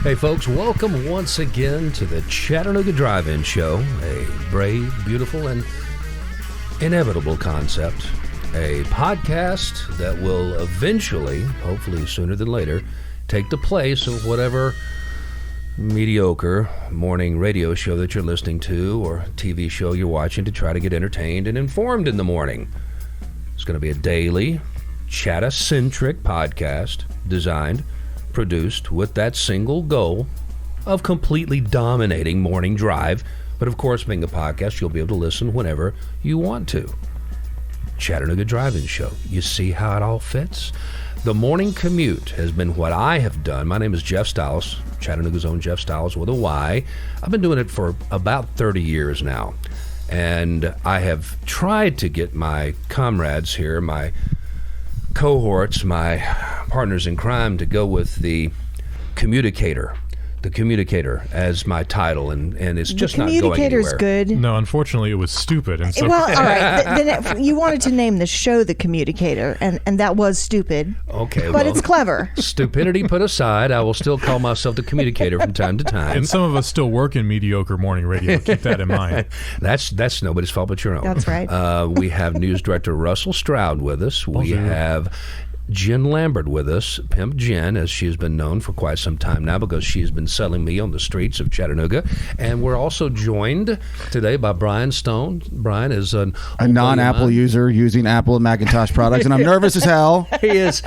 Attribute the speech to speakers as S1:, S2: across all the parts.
S1: Hey folks, welcome once again to the Chattanooga Drive-In Show, a brave, beautiful, and inevitable concept. A podcast that will eventually, hopefully sooner than later, take the place of whatever mediocre morning radio show that you're listening to or TV show you're watching to try to get entertained and informed in the morning. It's going to be a daily, Chatta-centric podcast designed, produced with that single goal of completely dominating morning drive. But of course, being a podcast, you'll be able to listen whenever you want to. Chattanooga Drive-In Show. You see how it all fits? The morning commute has been what I have done. My name is Jeff Stiles, Chattanooga's own Jeff Stiles with a Y. I've been doing it for about 30 years now. And I have tried to get my comrades here, my cohorts, my partners in crime, to go with the communicator as my title, and it's just not going anywhere. The Communicator's
S2: good.
S3: No, unfortunately, it was stupid. And so
S2: well, all right. Then you wanted to name the show The Communicator, and that was stupid.
S1: Okay,
S2: but it's clever.
S1: Stupidity put aside, I will still call myself The Communicator from time to time.
S3: And some of us still work in mediocre morning radio. Keep that in mind.
S1: That's nobody's fault but your own.
S2: That's right.
S1: We have news director Russell Stroud with us. We have Jen Lambert with us, Pimp Jen, as she has been known for quite some time now because she has been selling me on the streets of Chattanooga. And we're also joined today by Brian Stone. Brian is a
S4: non-Apple user using Apple and Macintosh products, and I'm nervous as hell.
S1: He is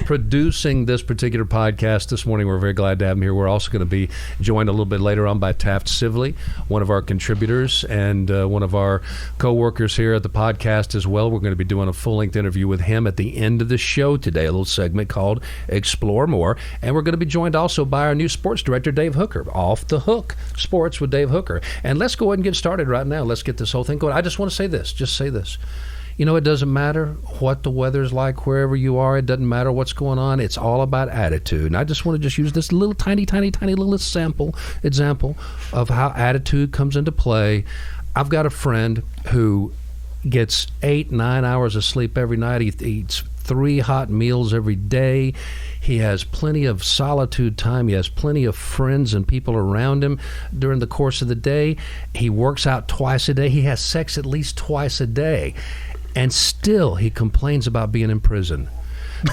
S1: producing this particular podcast this morning. We're very glad to have him here. We're also going to be joined a little bit later on by Taft Sibley, one of our contributors and one of our co-workers here at the podcast as well. We're going to be doing a full-length interview with him at the end of the show today, a little segment called Explore More. And we're going to be joined also by our new sports director, Dave Hooker, Off the Hook Sports with Dave Hooker. And let's go ahead and get started right now. Let's get this whole thing going. I just want to say this. You know, it doesn't matter what the weather's like wherever you are. It doesn't matter what's going on. It's all about attitude. And I just want to just use this little tiny little example of how attitude comes into play. I've got a friend who gets 8-9 hours of sleep every night. He eats 3 hot meals every day. He has plenty of solitude time. He has plenty of friends and people around him during the course of the day. He works out twice a day. He has sex at least twice a day. And still he complains about being in prison.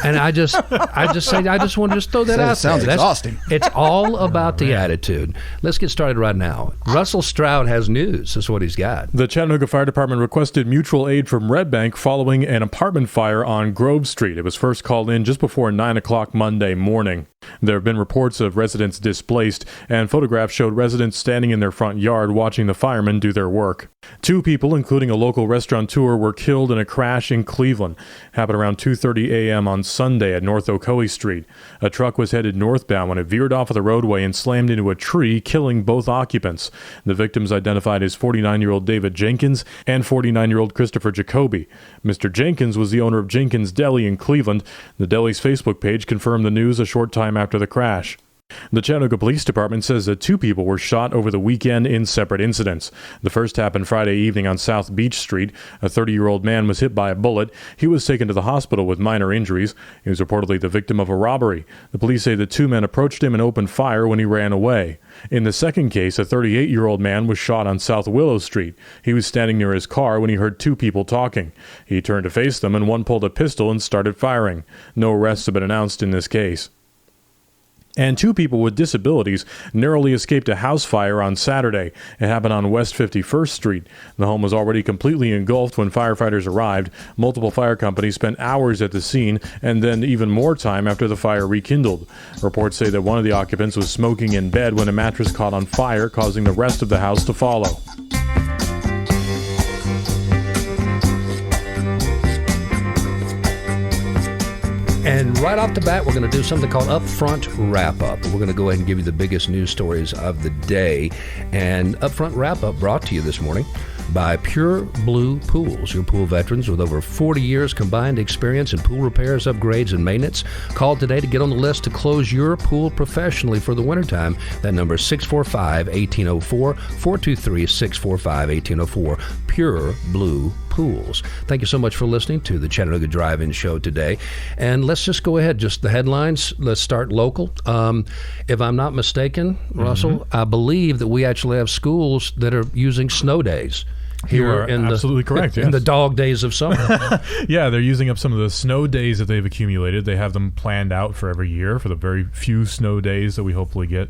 S1: And I just want to just throw that out there.
S4: Sounds exhausting.
S1: It's all about the attitude. Let's get started right now. Russell Stroud has news. That's what he's got.
S3: The Chattanooga Fire Department requested mutual aid from Red Bank following an apartment fire on Grove Street. It was first called in just before 9 o'clock Monday morning. There have been reports of residents displaced, and photographs showed residents standing in their front yard watching the firemen do their work. 2 people, including a local restaurateur, were killed in a crash in Cleveland. It happened around 2:30 a.m. on Sunday at North Ocoee Street. A truck was headed northbound when it veered off of the roadway and slammed into a tree, killing both occupants. The victims identified as 49-year-old David Jenkins and 49-year-old Christopher Jacoby. Mr. Jenkins was the owner of Jenkins Deli in Cleveland. The deli's Facebook page confirmed the news a short time after the crash. The Chattanooga Police Department says that 2 people were shot over the weekend in separate incidents. The first happened Friday evening on South Beach Street. A 30-year-old man was hit by a bullet. He was taken to the hospital with minor injuries. He was reportedly the victim of a robbery. The police say the 2 men approached him and opened fire when he ran away. In the second case, a 38-year-old man was shot on South Willow Street. He was standing near his car when he heard 2 people talking. He turned to face them and one pulled a pistol and started firing. No arrests have been announced in this case. And 2 people with disabilities narrowly escaped a house fire on Saturday. It happened on West 51st Street. The home was already completely engulfed when firefighters arrived. Multiple fire companies spent hours at the scene and then even more time after the fire rekindled. Reports say that one of the occupants was smoking in bed when a mattress caught on fire, causing the rest of the house to follow.
S1: And right off the bat, we're going to do something called Upfront Wrap-Up. We're going to go ahead and give you the biggest news stories of the day. And Upfront Wrap-Up brought to you this morning by Pure Blue Pools. Your pool veterans with over 40 years combined experience in pool repairs, upgrades, and maintenance. Call today to get on the list to close your pool professionally for the wintertime. That number is 645-1804, 423-645-1804. Pure Blue Pools. pools. Thank you so much for listening to the Chattanooga Drive-In Show today. And let's just go ahead, just the headlines. Let's start local. If I'm not mistaken, Russell, I believe that we actually have schools that are using snow days.
S3: You are absolutely correct.
S1: In the dog days of summer.
S3: Yeah, they're using up some of the snow days that they've accumulated. They have them planned out for every year for the very few snow days that we hopefully get.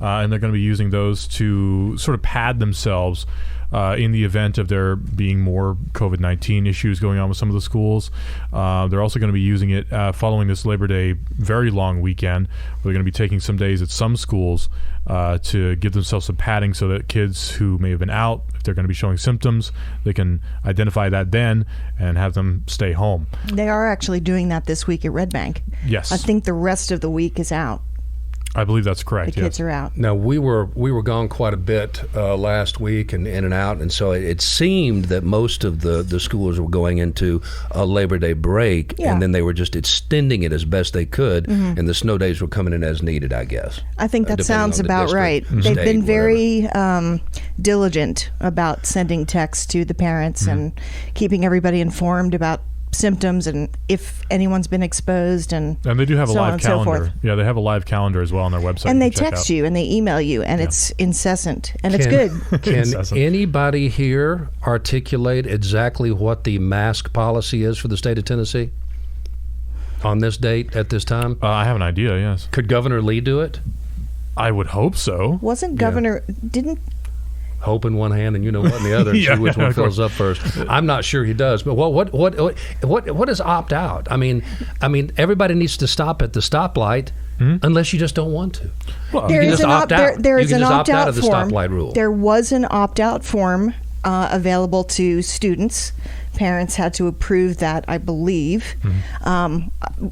S3: And they're going to be using those to sort of pad themselves in the event of there being more COVID-19 issues going on with some of the schools. They're also going to be using it following this Labor Day very long weekend. They're going to be taking some days at some schools to give themselves some padding so that kids who may have been out, if they're going to be showing symptoms, they can identify that then and have them stay home.
S2: They are actually doing that this week at Red Bank.
S3: Yes.
S2: I think the rest of the week is out.
S3: I believe that's correct.
S2: The kids are out.
S1: Now, we were gone quite a bit last week and in and out, and so it seemed that most of the schools were going into a Labor Day break, and then they were just extending it as best they could, and the snow days were coming in as needed, I guess.
S2: I think that sounds about right. They've been very diligent about sending texts to the parents and keeping everybody informed about symptoms and if anyone's been exposed, and
S3: they do have
S2: so
S3: a
S2: on
S3: live
S2: and so
S3: calendar.
S2: forth.
S3: Yeah, they have a live calendar as well on their website.
S2: And they text you and they email you, and it's incessant, and it's good.
S1: Can anybody here articulate exactly what the mask policy is for the state of Tennessee on this date at this time?
S3: I have an idea, yes.
S1: Could Governor Lee do it?
S3: I would hope so.
S2: Wasn't Governor didn't
S1: Hope in one hand and you know what in the other, and see which one fills up first. I'm not sure he does, but what is opt out? I mean, everybody needs to stop at the stoplight unless you just don't want to.
S2: Well, there is an opt-out
S1: form. Stoplight rule.
S2: There was an opt-out form available to students. Parents had to approve that, I believe.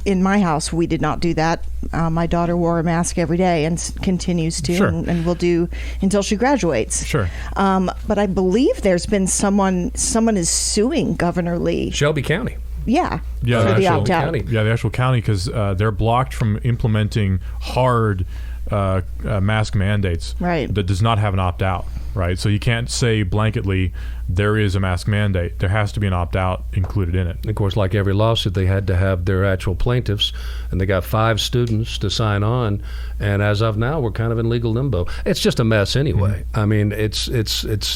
S2: In my house, we did not do that. My daughter wore a mask every day and continues to, and will do until she graduates.
S3: Sure.
S2: But I believe there's been someone is suing Governor Lee.
S1: Shelby County.
S2: Yeah.
S3: Yeah,
S2: for the opt-out.
S3: Yeah, the actual county, because they're blocked from implementing hard mask mandates.
S2: Right.
S3: That does not have an opt-out. Right, so you can't say blanketly there is a mask mandate. There has to be an opt-out included in it.
S1: Of course, like every lawsuit, they had to have their actual plaintiffs, and they got 5 students to sign on. And as of now, we're kind of in legal limbo. It's just a mess anyway. I mean, it's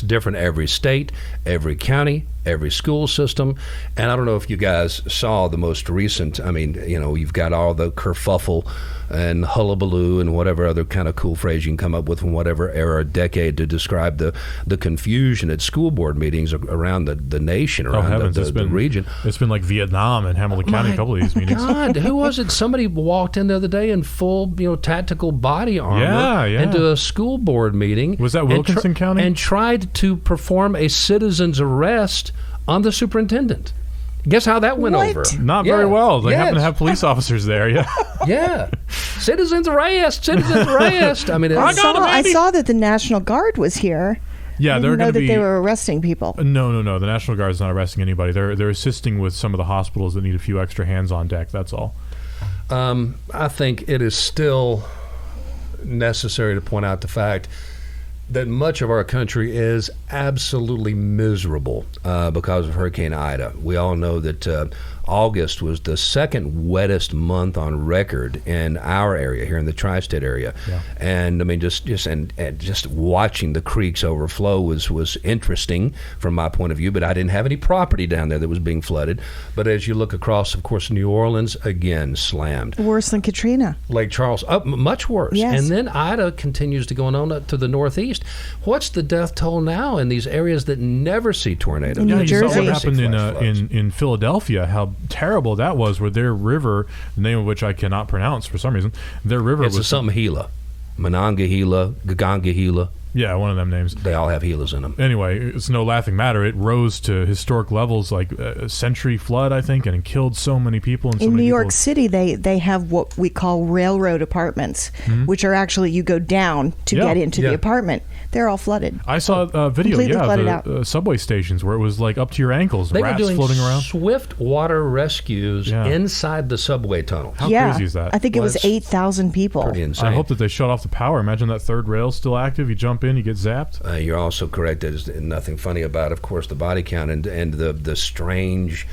S1: different every state, every county, every school system. And I don't know if you guys saw the most recent. I mean, you've got all the kerfuffle and hullabaloo and whatever other kind of cool phrase you can come up with from whatever era or decade to describe the confusion at school board meetings around the nation, around the region.
S3: It's been like Vietnam and Hamilton County, a couple of these meetings.
S1: God, who was it? Somebody walked in the other day in full, tactical body armor into a school board meeting.
S3: Was that Wilkinson County?
S1: And tried to perform a citizen's arrest on the superintendent. Guess how that went over?
S3: Not very well. They happen to have police officers there. Yeah.
S1: Yeah. Citizens arrest. I mean,
S2: I saw that the National Guard was here.
S3: Yeah, they're going to be.
S2: They were arresting people.
S3: No. The National Guard is not arresting anybody. They're assisting with some of the hospitals that need a few extra hands on deck. That's all.
S1: I think it is still necessary to point out the fact that much of our country is absolutely miserable because of Hurricane Ida. We all know that August was the second wettest month on record in our area here in the tri-state area. Yeah. And I mean, just watching the creeks overflow was interesting from my point of view, but I didn't have any property down there that was being flooded. But as you look across, of course, New Orleans, again, slammed.
S2: Worse than Katrina.
S1: Lake Charles, much worse.
S2: Yes.
S1: And then Ida continues to go on up to the northeast. What's the death toll now in these areas that never see tornadoes?
S2: New
S3: You
S2: Jersey.
S3: saw what happened in Philadelphia, how terrible that was, where their river, the name of which I cannot pronounce for some reason, their river was
S1: something Gila, Monongahela, Gagangahela.
S3: Yeah, one of them names.
S1: They all have Gilas in them.
S3: Anyway, it's no laughing matter. It rose to historic levels, like a century flood, I think, and it killed so many people. And so
S2: in
S3: many
S2: New
S3: people.
S2: York City, they have what we call railroad apartments, which are actually you go down to get into the apartment. They're all flooded.
S3: I saw a video,
S2: flooded
S3: the subway stations where it was like up to your ankles,
S1: they
S3: rats
S1: were doing
S3: floating around.
S1: Swift water rescues inside the subway tunnel.
S3: How crazy is that?
S2: I think it was 8,000 people.
S1: Pretty insane.
S3: I hope that they shut off the power. Imagine that third rail still active. You jump in, you get zapped.
S1: You're also correct. There's nothing funny about, of course, the body count and the strange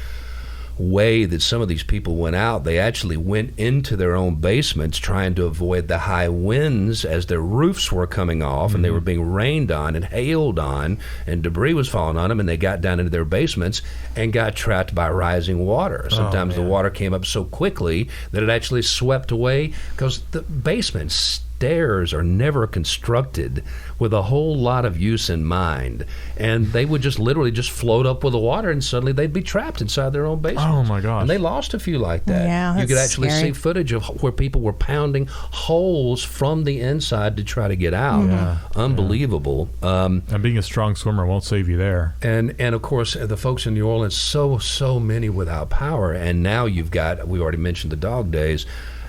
S1: way that some of these people went out. They actually went into their own basements trying to avoid the high winds as their roofs were coming off, and they were being rained on and hailed on, and debris was falling on them, and they got down into their basements and got trapped by rising water. Sometimes the water came up so quickly that it actually swept away, because the basements stairs are never constructed with a whole lot of use in mind, and they would just literally just float up with the water, and suddenly they'd be trapped inside their own basement.
S3: Oh my gosh.
S1: And they lost a few like that.
S2: Yeah,
S1: you could
S2: that's
S1: actually
S2: scary.
S1: see footage of where people were pounding holes from the inside to try to get out.
S3: Yeah.
S1: Unbelievable.
S3: And being a strong swimmer won't save you there.
S1: And of course, the folks in New Orleans, so many without power, and now you've got, we already mentioned the dog days,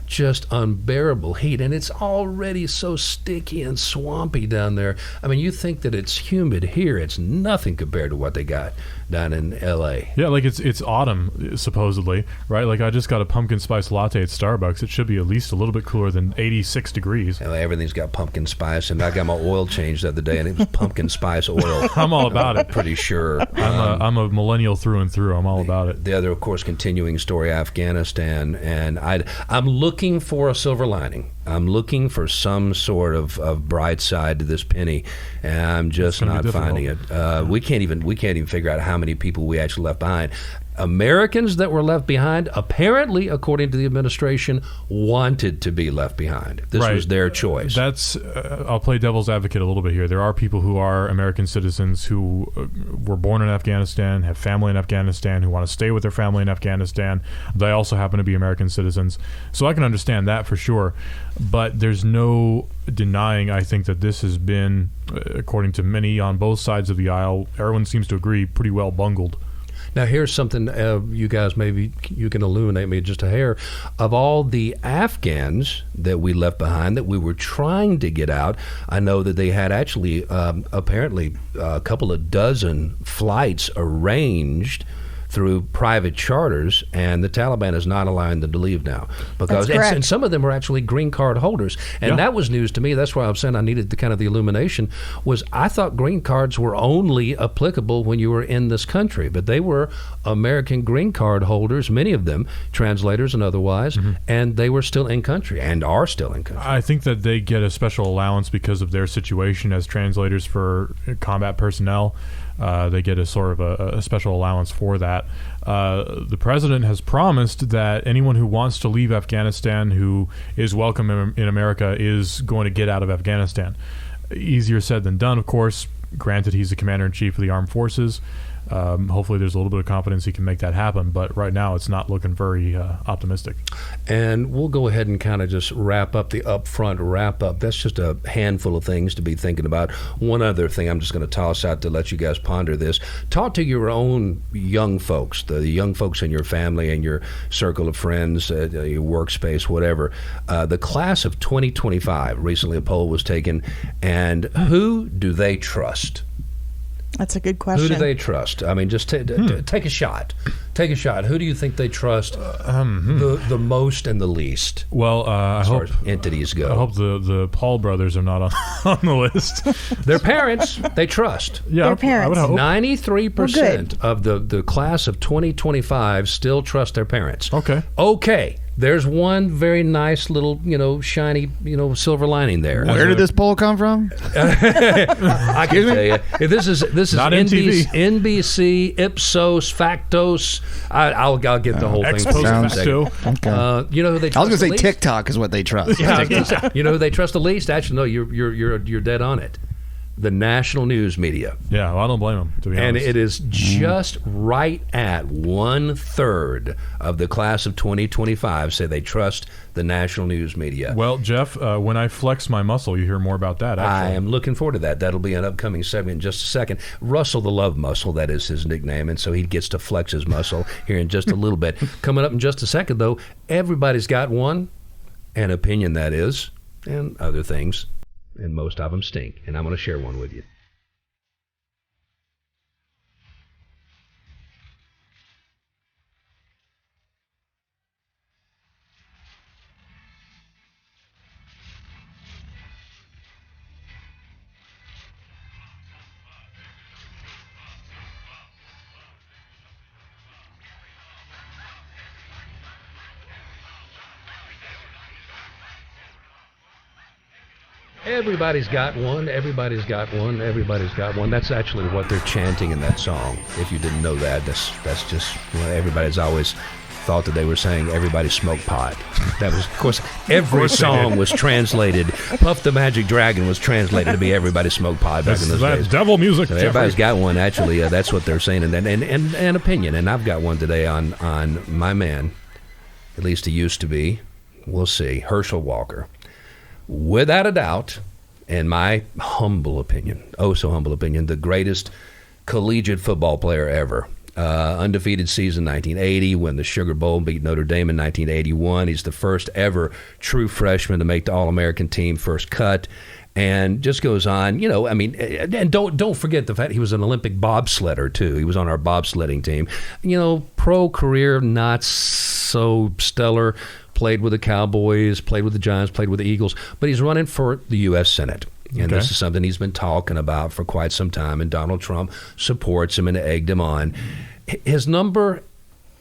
S1: just unbearable heat, and it's already so sticky and swampy down there. I mean, you think that it's humid here, it's nothing compared to what they got down in L.A.
S3: Yeah, like it's autumn, supposedly, right? Like I just got a pumpkin spice latte at Starbucks. It should be at least a little bit cooler than 86 degrees.
S1: Everything's got pumpkin spice, and I got my oil changed the other day, and it was pumpkin spice oil.
S3: I'm all about it.
S1: Pretty sure.
S3: I'm a millennial through and through. I'm all about it.
S1: The other, of course, continuing story, Afghanistan, and I'm looking for a silver lining. I'm looking for some sort of bright side to this penny, and I'm just not finding it. We can't even figure out how many people we actually left behind. Americans that were left behind, apparently, according to the administration, wanted to be left behind. This was their choice.
S3: That's I'll play devil's advocate a little bit here. There are people who are American citizens who were born in Afghanistan, have family in Afghanistan, who want to stay with their family in Afghanistan. They also happen to be American citizens. So I can understand that for sure. But there's no denying, I think, that this has been, according to many on both sides of the aisle, everyone seems to agree, pretty well bungled.
S1: Now, here's something, you guys, maybe you can illuminate me just a hair. Of all the Afghans that we left behind, that we were trying to get out, I know that they had actually, apparently, a couple of dozen flights arranged through private charters, and the Taliban is not allowing them to leave now, because and some of them are actually green card holders, and that was news to me. That's why I'm saying I needed the illumination. Was I thought green cards were only applicable when you were in this country, but they were American green card holders, many of them translators and otherwise, and they were still in country and are still in country.
S3: I think that they get a special allowance because of their situation as translators for combat personnel. They get a sort of a special allowance for that. The president has promised that anyone who wants to leave Afghanistan, who is welcome in America, is going to get out of Afghanistan. Easier said than done, of course. Granted, he's the commander-in-chief of the armed forces. Hopefully there's a little bit of confidence he can make that happen, but right now it's not looking very optimistic.
S1: And we'll go ahead and kind of just wrap up the upfront wrap-up. That's just a handful of things to be thinking about. One other thing I'm just going to toss out to let you guys ponder this. Talk to your own young folks, the young folks in your family and your circle of friends, your workspace, whatever. The class of 2025, recently a poll was taken, and who do they trust?
S2: That's a good question.
S1: Who do they trust? I mean, just take a shot. Take a shot. Who do you think they trust the most and the least?
S3: Well, I
S1: as far
S3: hope
S1: as entities go.
S3: I hope the Paul brothers are not on the list.
S1: Their parents, they trust.
S3: Yeah,
S2: Their parents.
S3: I would hope.
S1: 93% of the class of 2025 still trust their parents. Okay. There's one very nice little, shiny, silver lining there.
S4: Where did this poll come from?
S1: I can tell you, this is
S3: Not
S1: NBC, Ipsos, Factos. I'll get the whole thing.
S3: Ex post
S4: Sounds-
S3: facto.
S1: You know who they
S4: I
S1: trust
S4: was
S1: the
S4: going to say
S1: least?
S4: TikTok is what they trust.
S1: Yeah, you know who they trust the least? Actually, no, you're dead on it. The national news media.
S3: Yeah, well, I don't blame them, to be
S1: And
S3: honest.
S1: it is just right at 1/3 of the class of 2025 say they trust the national news media.
S3: Well, Jeff, when I flex my muscle, you hear more about that,
S1: I
S3: actually.
S1: am looking forward to that. That'll be an upcoming segment in just a second. Russell the Love Muscle, that is his nickname, and so he gets to flex his muscle here in just a little bit. Coming up in just a second, though, everybody's got one, an opinion that is, and other things, and most of them stink, and I'm going to share one with you. Everybody's got one. Everybody's got one. Everybody's got one. That's actually what they're chanting in that song. If you didn't know that, that's just everybody's always thought that they were saying everybody smoke pot. That was, of course, every song was translated. Puff the Magic Dragon was translated to be everybody smoke pot back in those days.
S3: Devil music.
S1: So everybody's got one. Actually, that's what they're saying, and an opinion. And I've got one today on my man. At least he used to be. We'll see. Herschel Walker. Without a doubt, in my humble opinion, oh so humble opinion, the greatest collegiate football player ever. Undefeated season 1980 when the Sugar Bowl beat Notre Dame in 1981. He's the first ever true freshman to make the All-American team, first cut, and just goes on. And don't forget the fact he was an Olympic bobsledder too. He was on our bobsledding team. Pro career not so stellar. Played with the Cowboys, played with the Giants, played with the Eagles, but he's running for the U.S. Senate. And This is something he's been talking about for quite some time, and Donald Trump supports him and egged him on. His number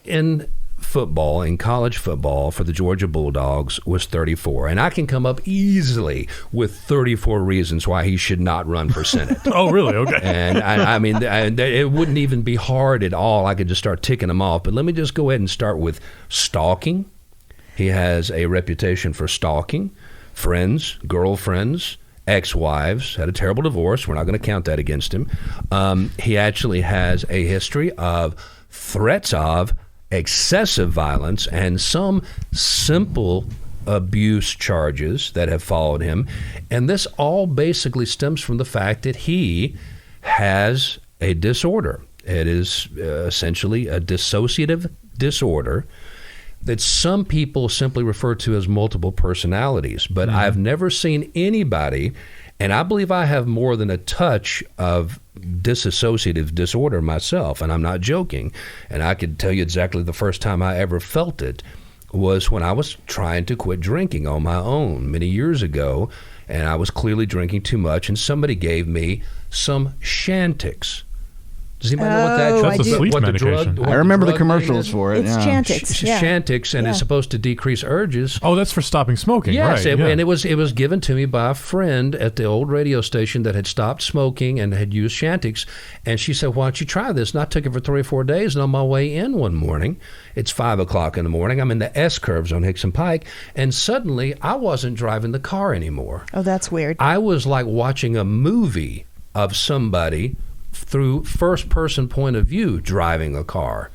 S1: in football, in college football, for the Georgia Bulldogs was 34. And I can come up easily with 34 reasons why he should not run for Senate.
S3: Oh, really? Okay.
S1: And I mean, it wouldn't even be hard at all. I could just start ticking them off. But let me just go ahead and start with stalking. He has a reputation for stalking friends, girlfriends, ex-wives, had a terrible divorce. We're not going to count that against him. He actually has a history of threats of excessive violence and some simple abuse charges that have followed him. And this all basically stems from the fact that he has a disorder. It is essentially a dissociative disorder that some people simply refer to as multiple personalities. But I've never seen anybody, and I believe I have more than a touch of dissociative disorder myself, and I'm not joking. And I could tell you exactly the first time I ever felt it was when I was trying to quit drinking on my own many years ago, and I was clearly drinking too much, and somebody gave me some Chantix. Does anybody know what that
S3: That's a sleep medication.
S4: I remember the commercials for it.
S2: It's Chantix.
S1: Chantix, and it's supposed to decrease urges.
S3: Oh, that's for stopping smoking,
S1: yes,
S3: right?
S1: And it was given to me by a friend at the old radio station that had stopped smoking and had used Chantix. And she said, why don't you try this? And I took it for 3 or 4 days, and on my way in one morning, it's 5 o'clock in the morning, I'm in the S-curves on Hickson Pike, and suddenly I wasn't driving the car anymore.
S2: Oh, that's weird.
S1: I was like watching a movie of somebody through first-person point of view driving a car.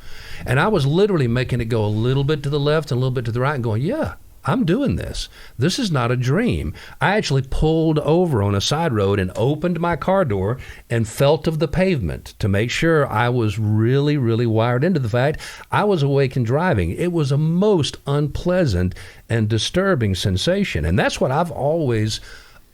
S1: And I was literally making it go a little bit to the left and a little bit to the right and going, yeah, I'm doing this. This is not a dream. I actually pulled over on a side road and opened my car door and felt of the pavement to make sure I was really, really wired into the fact I was awake and driving. It was a most unpleasant and disturbing sensation. And that's what I've always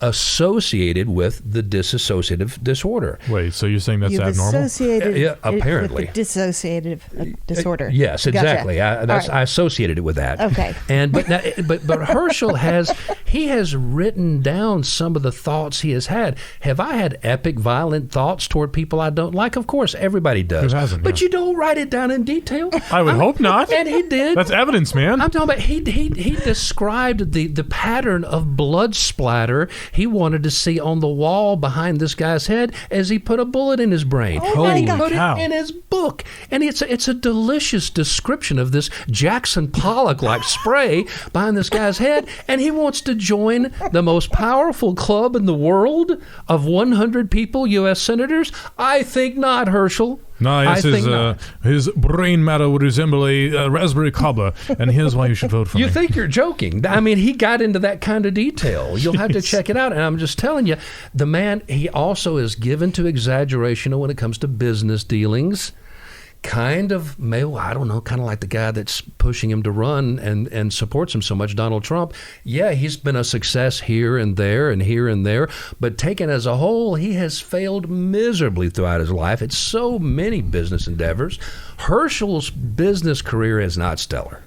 S1: associated with the dissociative disorder.
S3: Wait, so you're saying that's
S2: You've
S3: abnormal?
S2: associated
S1: Yeah, apparently.
S2: it with the dissociative disorder.
S1: Yes,
S2: Gotcha.
S1: exactly.
S2: All right.
S1: I associated it with that.
S2: Okay.
S1: And but Herschel has written down some of the thoughts he has had. Have I had epic, violent thoughts toward people I don't like? Of course, everybody does.
S3: Who hasn't,
S1: But
S3: yeah.
S1: you don't write it down in detail.
S3: I would hope not.
S1: And he did.
S3: That's evidence, man.
S1: I'm talking about he described the pattern of blood splatter he wanted to see on the wall behind this guy's head as he put a bullet in his brain.
S2: Holy
S1: and he put
S3: cow.
S1: it in his book. And it's a delicious description of this Jackson Pollock-like spray behind this guy's head. And he wants to join the most powerful club in the world of 100 people, U.S. senators? I think not, Herschel.
S3: No, yes,
S1: I think not.
S3: his brain matter would resemble a raspberry cobbler, and here's why you should vote for
S1: You
S3: me.
S1: think you're joking. I mean, he got into that kind of detail. You'll have to check it out. And I'm just telling you, the man, he also is given to exaggeration when it comes to business dealings. Kind of, I don't know, kind of like the guy that's pushing him to run and supports him so much, Donald Trump. Yeah, he's been a success here and there and here and there, but taken as a whole, he has failed miserably throughout his life. It's so many business endeavors. Herschel's business career is not stellar.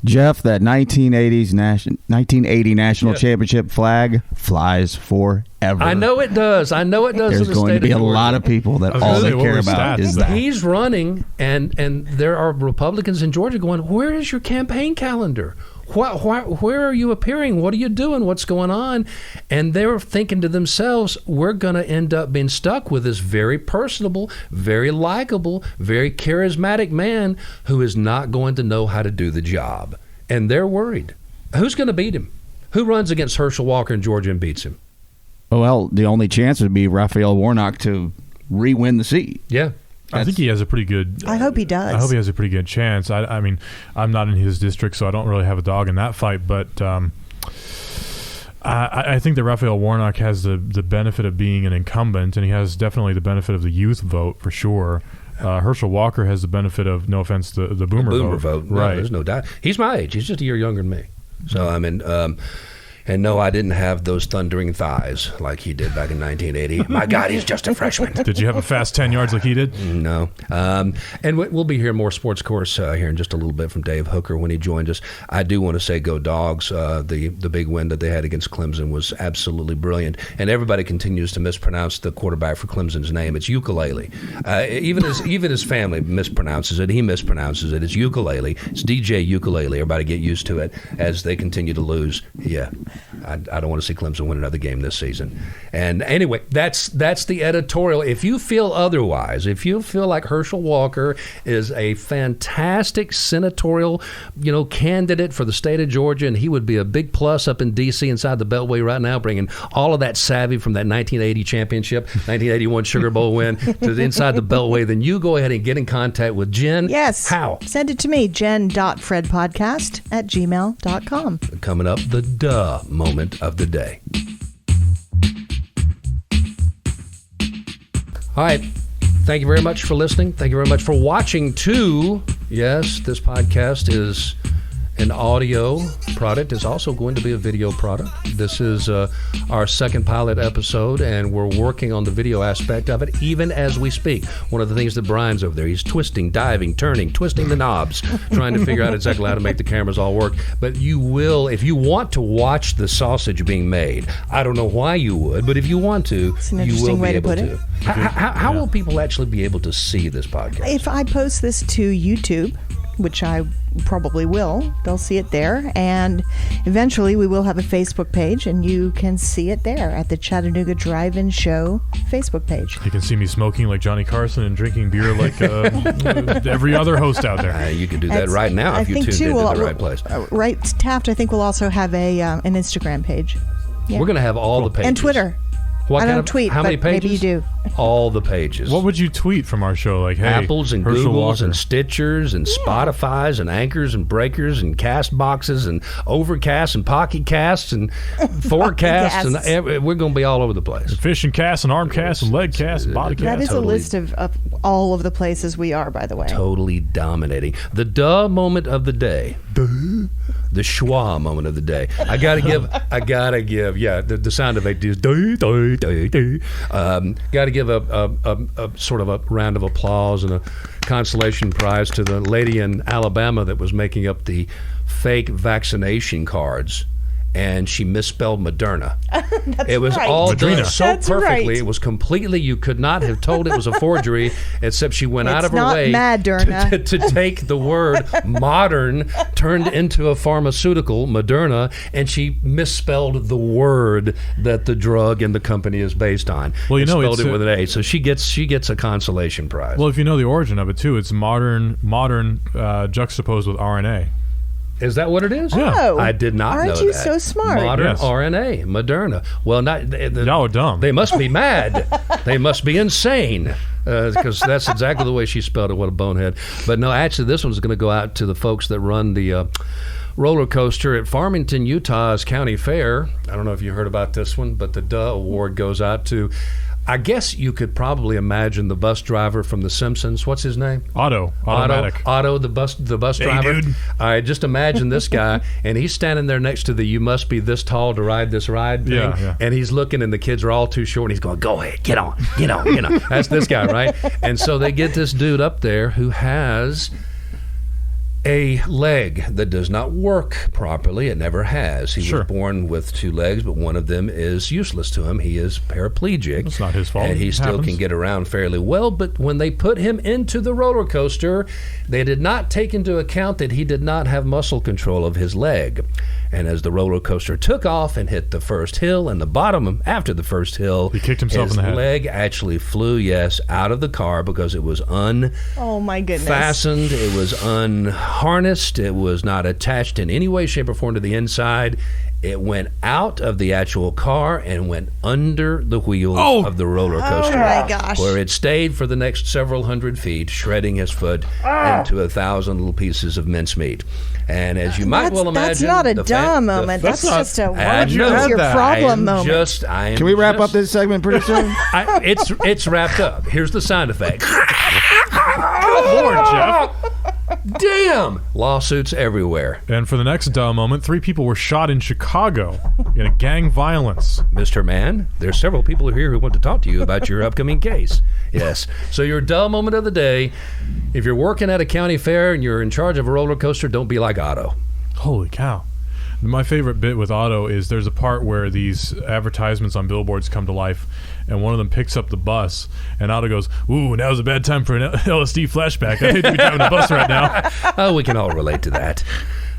S4: Jeff, that 1980 national championship flag flies forever.
S1: I know it does.
S4: There's
S1: in the
S4: going
S1: state
S4: to be
S1: of
S4: a
S1: Georgia.
S4: lot of people that
S3: I was
S4: all
S3: gonna
S4: they
S3: say, what
S4: care
S3: were
S4: about
S3: stats?
S4: is that.
S1: He's running, and there are Republicans in Georgia going, where is your campaign calendar? Where are you appearing? What are you doing? What's going on? And they're thinking to themselves, we're going to end up being stuck with this very personable, very likable, very charismatic man who is not going to know how to do the job. And they're worried. Who's going to beat him? Who runs against Herschel Walker in Georgia and beats him?
S4: Well, the only chance would be Raphael Warnock to re-win the seat.
S1: Yeah.
S3: I think he has a pretty good...
S2: I hope he does.
S3: I hope he has a pretty good chance. I mean, I'm not in his district, so I don't really have a dog in that fight, but I think that Raphael Warnock has the benefit of being an incumbent, and he has definitely the benefit of the youth vote for sure. Herschel Walker has the benefit of, no offense, the boomer vote.
S1: No,
S3: Right.
S1: there's no doubt. He's my age. He's just a year younger than me. So, I mean... and no, I didn't have those thundering thighs like he did back in 1980. My God, he's just a freshman.
S3: Did you have a fast 10 yards like he did?
S1: No. And we'll be hearing more Sports Course here in just a little bit from Dave Hooker when he joins us. I do want to say go Dogs. The big win that they had against Clemson was absolutely brilliant. And everybody continues to mispronounce the quarterback for Clemson's name. It's ukulele. Even his family mispronounces it. He mispronounces it. It's ukulele. It's DJ Ukulele. Everybody get used to it as they continue to lose. Yeah. I don't want to see Clemson win another game this season. And anyway, that's the editorial. If you feel otherwise, if you feel like Herschel Walker is a fantastic senatorial, candidate for the state of Georgia, and he would be a big plus up in D.C. inside the Beltway right now, bringing all of that savvy from that 1980 championship, 1981 Sugar Bowl win to inside the Beltway, then you go ahead and get in contact with Jen.
S2: Yes.
S1: How?
S2: Send it to me, jen.fredpodcast@gmail.com.
S1: Coming up, the duh moment of the day. All right. Thank you very much for listening. Thank you very much for watching, too. Yes, this podcast is an audio product. It's also going to be a video product. This is our second pilot episode, and we're working on the video aspect of it even as we speak. One of the things that Brian's over there, he's twisting, diving, turning, twisting the knobs, trying to figure out exactly how to make the cameras all work. But you will, if you want to watch the sausage being made, I don't know why you would, but if you want to,
S2: It's an
S1: you will
S2: interesting
S1: be
S2: way to
S1: able
S2: put
S1: to.
S2: it.
S1: How will people actually be able to see this podcast?
S2: If I post this to YouTube, which I probably will, they'll see it there, and eventually we will have a Facebook page, and you can see it there at the Chattanooga Drive-In Show Facebook page.
S3: You can see me smoking like Johnny Carson and drinking beer like every other host out there.
S1: You can do that right now if you tuned into the right place.
S2: Right, Taft, I think we'll also have an Instagram page. Yeah.
S1: We're going to have all the pages.
S2: And Twitter.
S1: What
S2: I
S1: kind
S2: don't
S1: of,
S2: tweet,
S1: how many
S2: but maybe
S1: pages?
S2: you do.
S1: All the pages.
S3: What would you tweet from our show? Like, hey,
S1: Apples and
S3: Herschel
S1: Googles
S3: Walker.
S1: and Stitchers and Spotifys and Anchors and Breakers and Cast Boxes and Overcast and Pocket Casts and Forecasts. And we're going to be all over the place.
S3: Fish and cast and arm cast and leg cast and body cast.
S2: That is
S1: totally.
S2: a list of all of the places we are, by the way.
S1: Totally dominating. The duh moment of the day. The schwa moment of the day. I gotta give. Yeah, the sound effect is duh, duh, duh, duh. Gotta give a sort of a round of applause and a consolation prize to the lady in Alabama that was making up the fake vaccination cards. And she misspelled Moderna. It was
S2: right.
S1: all done
S3: Madrina.
S1: so
S2: That's
S1: perfectly.
S2: right.
S1: It was completely, you could not have told it was a forgery, except she went out
S2: It's
S1: of her
S2: not
S1: way
S2: Moderna.
S1: to take the word modern, turned into a pharmaceutical, Moderna, and she misspelled the word that the drug and the company is based on.
S3: Well, you know,
S1: spelled
S3: it's
S1: it with an A, so she gets a consolation prize.
S3: Well, if you know the origin of it too, it's modern juxtaposed with RNA.
S1: Is that what it is?
S3: Yeah.
S2: Oh,
S1: I did not know that.
S2: Aren't you so smart?
S1: Modern
S3: Yes.
S1: RNA, Moderna. Well,
S3: Y'all are dumb.
S1: They must be mad. They must be insane. Because that's exactly the way she spelled it. What a bonehead. But no, actually, this one's going to go out to the folks that run the roller coaster at Farmington, Utah's County Fair. I don't know if you heard about this one, but the Duh Award goes out to, I guess you could probably imagine the bus driver from The Simpsons. What's his name?
S3: Automatic.
S1: Otto, the bus driver.
S3: dude.
S1: I just imagine this guy, and he's standing there next to the "You must be this tall to ride this ride" thing,
S3: Yeah.
S1: and he's looking, and the kids are all too short, and he's going, "Go ahead, get on." That's this guy, right? And so they get this dude up there who has a leg that does not work properly. It never has. He
S3: Sure.
S1: was born with 2 legs, but one of them is useless to him. He is paraplegic.
S3: It's not his fault.
S1: And he
S3: It
S1: still
S3: happens.
S1: can get around fairly well. But when they put him into the roller coaster, they did not take into account that he did not have muscle control of his leg. And as the roller coaster took off and hit the first hill and the bottom after the first hill,
S3: He kicked himself
S1: his
S3: in the head.
S1: leg actually flew, out of the car because it was
S2: Oh my goodness.
S1: fastened, it was unharnessed, it was not attached in any way, shape, or form to the inside. It went out of the actual car and went under the wheels of the roller coaster,
S2: my gosh.
S1: where it stayed for the next several hundred feet, shredding his foot into 1,000 little pieces of mincemeat. And as you might well imagine,
S2: That's not a
S1: the
S2: dumb moment.
S3: that's
S2: That's
S3: not-
S2: just a
S1: I
S2: what's
S1: know
S2: your
S3: that.
S2: problem moment.
S4: Can we wrap up this segment pretty soon?
S1: It's wrapped up. Here's the sound effect.
S3: Lord, Jeff.
S1: Damn! Lawsuits everywhere.
S3: And for the next dumb moment, 3 people were shot in Chicago in a gang violence.
S1: Mr. Mann, there's several people here who want to talk to you about your upcoming case. Yes. So your dull moment of the day, if you're working at a county fair and you're in charge of a roller coaster, don't be like Otto.
S3: Holy cow. My favorite bit with Otto is there's a part where these advertisements on billboards come to life, and one of them picks up the bus, and Otto goes, "Ooh, now's a bad time for an LSD flashback. I hate to be driving a bus right now."
S1: Oh, we can all relate to that.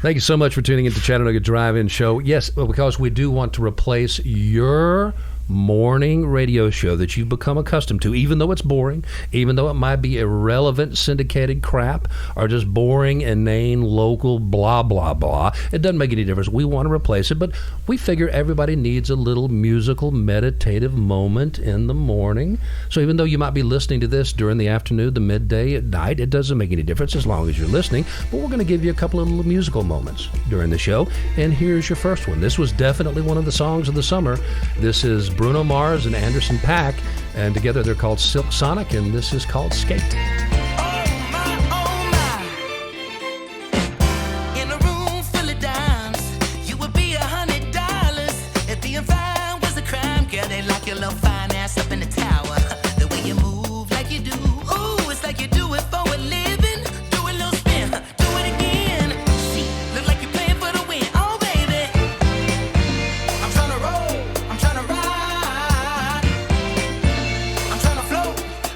S1: Thank you so much for tuning into Chattanooga Drive-In Show. Yes, well, because we do want to replace your morning radio show that you've become accustomed to, even though it's boring, even though it might be irrelevant syndicated crap or just boring, inane, local blah, blah, blah. It doesn't make any difference. We want to replace it, but we figure everybody needs a little musical, meditative moment in the morning. So even though you might be listening to this during the afternoon, the midday, at night, it doesn't make any difference as long as you're listening. But we're going to give you a couple of little musical moments during the show. And here's your first one. This was definitely one of the songs of the summer. This is Bruno Mars and Anderson .Paak, and together they're called Silk Sonic, and this is called Skate.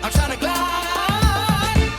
S5: I'm tryna glide.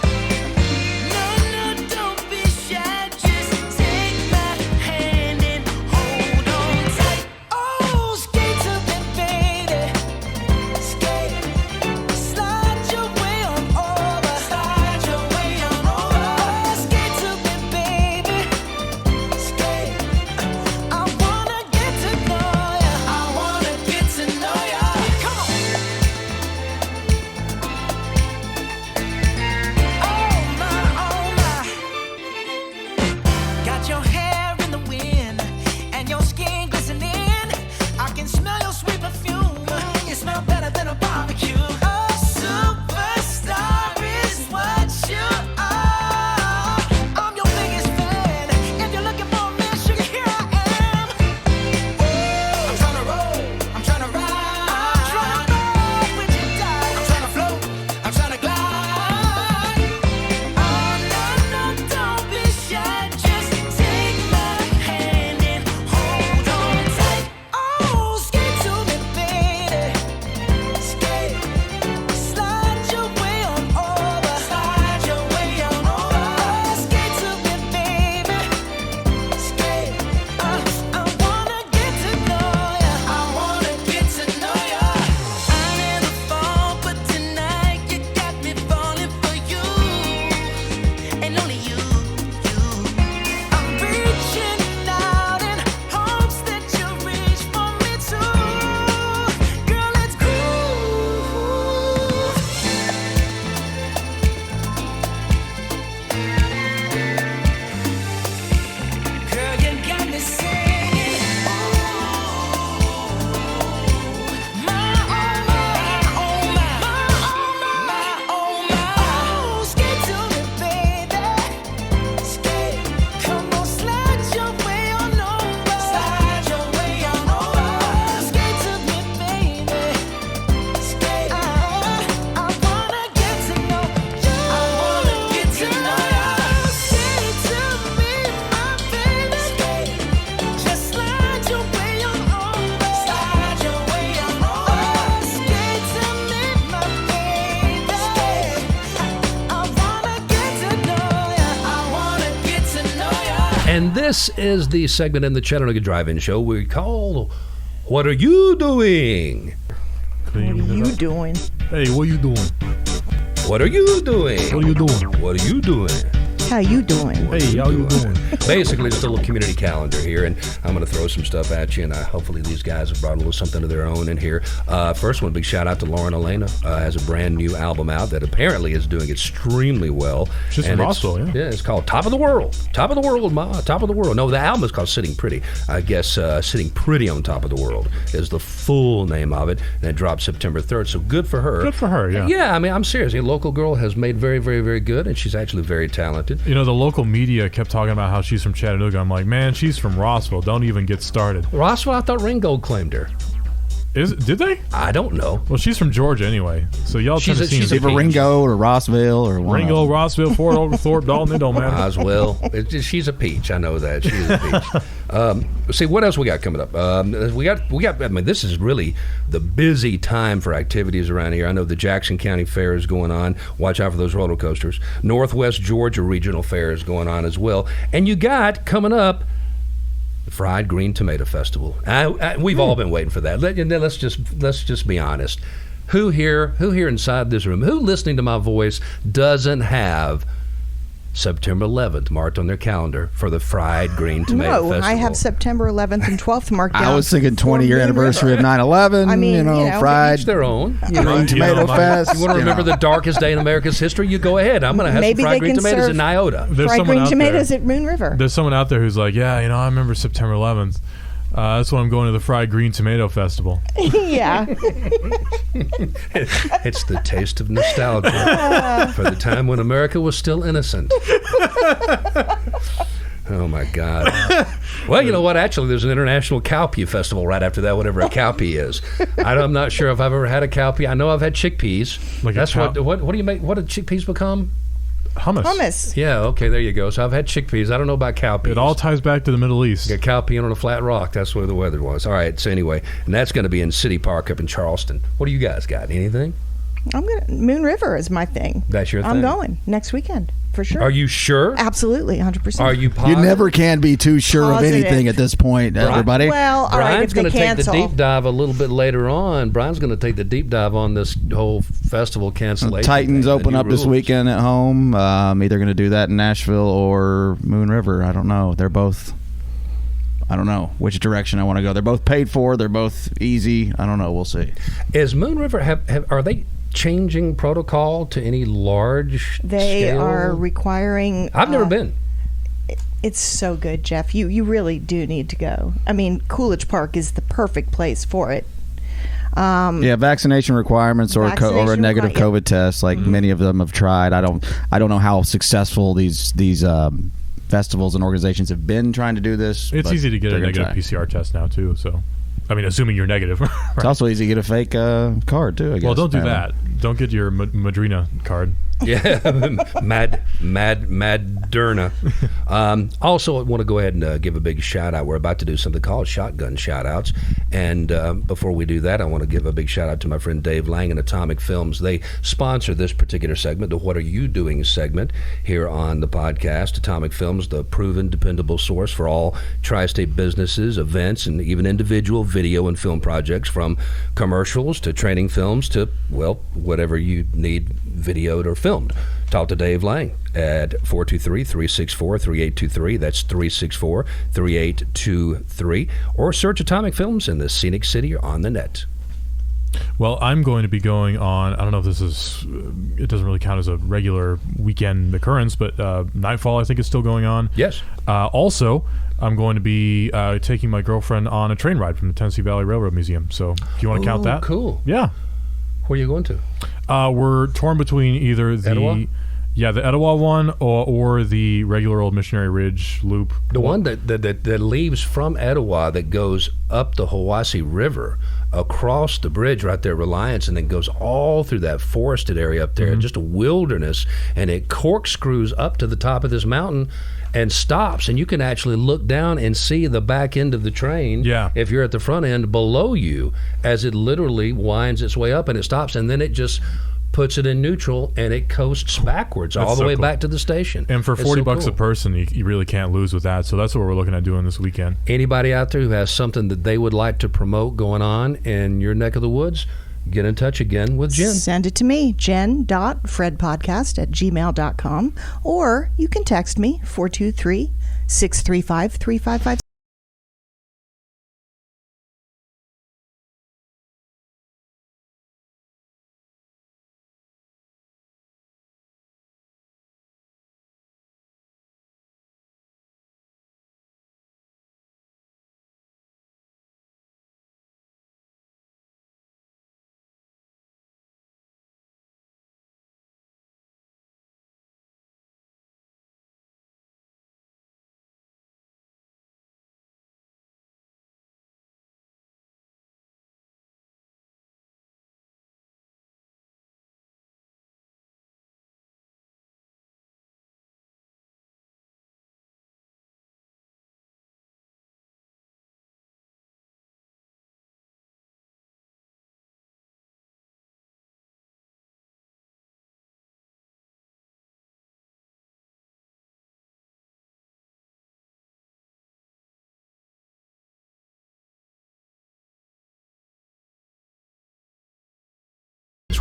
S1: And this is the segment in the Chattanooga Drive-In Show we call What Are You Doing?
S2: What are you doing?
S3: Hey, what are you doing?
S1: What are you doing?
S3: What are you doing?
S1: What are you doing?
S2: How you doing?
S3: Hey, how you doing?
S1: Basically, just a little community calendar here, and I'm going to throw some stuff at you, and hopefully these guys have brought a little something of their own in here. First one, big shout out to Lauren Elena. Has a brand new album out that apparently is doing extremely well.
S3: She's from Roswell, yeah.
S1: Yeah, it's called Top of the World. Top of the World, Ma. Top of the World. No, the album is called Sitting Pretty. I guess Sitting Pretty on Top of the World is the full name of it, and it dropped September 3rd, so good for her.
S3: Good for her, yeah.
S1: Yeah, I mean, I'm serious. A local girl has made very, very, very good, and she's actually very talented.
S3: You know, the local media kept talking about how she's from Chattanooga. I'm like, man, she's from Roswell. Don't even get started.
S1: Roswell, I thought Ringgold claimed her.
S3: Did they?
S1: I don't know.
S3: Well, she's from Georgia anyway. So y'all Tennesseans.
S1: she's a
S4: Either Ringo or Rossville or one.
S3: Ringo, Rossville, Fort Oglethorpe, Dalton, it don't matter.
S1: Oswell. She's a peach. I know that. She's a peach. See, what else we got coming up? We got. I mean, this is really the busy time for activities around here. I know the Jackson County Fair is going on. Watch out for those roller coasters. Northwest Georgia Regional Fair is going on as well. And you got coming up the Fried Green Tomato Festival. We've all been waiting for that. Let's just be honest. Who here inside this room, who listening to my voice doesn't have September 11th marked on their calendar for the Fried Green Tomato Festival?
S2: No, I have September 11th and 12th marked down.
S4: I was thinking 20-year anniversary of 9/11.
S2: I mean,
S4: fried
S1: Each their own.
S4: Green Tomato Fest.
S1: You want to remember the darkest day in America's history? You go ahead. I'm going to have
S2: Maybe
S1: some fried
S2: they
S1: green
S2: can
S1: tomatoes
S2: serve
S1: in Iota.
S3: There's
S2: fried
S3: someone
S2: green
S3: out
S2: tomatoes
S3: there.
S2: at Moon River.
S3: There's someone out there who's like, yeah, I remember September 11th. That's when I'm going to the Fried Green Tomato Festival.
S2: Yeah.
S1: It's the taste of nostalgia for the time when America was still innocent. Oh, my God. Well, you know what? Actually, there's an International Cowpea Festival right after that, whatever a cowpea is. I'm not sure if I've ever had a cowpea. I know I've had chickpeas.
S3: Like
S1: That's what do you make? What did chickpeas become?
S3: Hummus.
S1: Yeah, okay, there you go. So I've had chickpeas. I don't know about cowpeas.
S3: It all ties back to the Middle East.
S1: Got cowpea on a flat rock. That's where the weather was. All right, so anyway, and that's going to be in City Park up in Charleston. What do you guys got? Anything?
S2: Moon River is my thing.
S1: That's your thing?
S2: I'm going next weekend for sure.
S1: Are you sure?
S2: Absolutely, 100%.
S1: Are you
S4: You
S1: positive?
S4: never can be too sure
S2: Positive.
S4: of anything at this point, everybody.
S2: Well, all right,
S1: Brian's
S2: if they
S1: going to take the
S2: cancel.
S1: deep dive a little bit later on. Brian's going to take the deep dive on this whole festival cancellation.
S4: Titans
S1: thing,
S4: open
S1: the
S4: up
S1: new
S4: this
S1: rules.
S4: weekend at home. Either going to do that in Nashville or Moon River. I don't know. They're both. I don't know which direction I want to go. They're both paid for. They're both easy. I don't know. We'll see.
S1: Is Moon River are they changing protocol to any large
S2: They
S1: scale?
S2: are requiring.
S1: I've never been.
S2: It's so good, Jeff. You really do need to go. I mean, Coolidge Park is the perfect place for it.
S4: Yeah, vaccination requirements or a
S2: Vaccination
S4: negative
S2: requirement,
S4: COVID test, like many of them have tried. I don't know how successful these festivals and organizations have been trying to do this.
S3: It's
S4: but
S3: easy to get a
S4: they're gonna
S3: negative
S4: try.
S3: PCR test now, too. So, I mean, assuming you're negative. Right.
S4: It's also easy to get a fake card too. I guess.
S3: Well, don't do
S4: apparently.
S3: that. Don't get your Madrina card.
S1: Yeah, Madderna. Also, I want to go ahead and give a big shout out. We're about to do something called Shotgun Shout Outs. And before we do that, I want to give a big shout out to my friend Dave Lang and Atomic Films. They sponsor this particular segment, the What Are You Doing segment here on the podcast. Atomic Films, the proven, dependable source for all tri-state businesses, events, and even individual video and film projects, from commercials to training films to, well, whatever you need videoed or filmed. Talk to Dave Lang at 423-364-3823. That's 364-3823. Or search Atomic Films in the Scenic City or on the net.
S3: Well, I'm going to be going on, I don't know if this is, it doesn't really count as a regular weekend occurrence, but Nightfall, I think, is still going on.
S1: Yes.
S3: Also, I'm going to be taking my girlfriend on a train ride from the Tennessee Valley Railroad Museum. So if you want to count that.
S1: Cool.
S3: Yeah.
S1: Where are you going to?
S3: We're torn between either the
S1: Etowah?
S3: Yeah, the Etowah one or the regular old Missionary Ridge loop.
S1: The one that leaves from Etowah that goes up the Hiwassee River, across the bridge right there, Reliance, and then goes all through that forested area up there, just a wilderness, and it corkscrews up to the top of this mountain and stops, and you can actually look down and see the back end of the train, if you're at the front end, below you, as it literally winds its way up, and it stops, and then it just puts it in neutral, and it coasts backwards all
S3: That's
S1: the
S3: so
S1: way
S3: cool.
S1: back to the station.
S3: And for
S1: It's
S3: $40
S1: so
S3: a
S1: cool.
S3: person, you really can't lose with that. So that's what we're looking at doing this weekend.
S1: Anybody out there who has something that they would like to promote going on in your neck of the woods, get in touch again with Jen.
S2: Send it to me, jen.fredpodcast@gmail.com, or you can text me, 423-635-3556.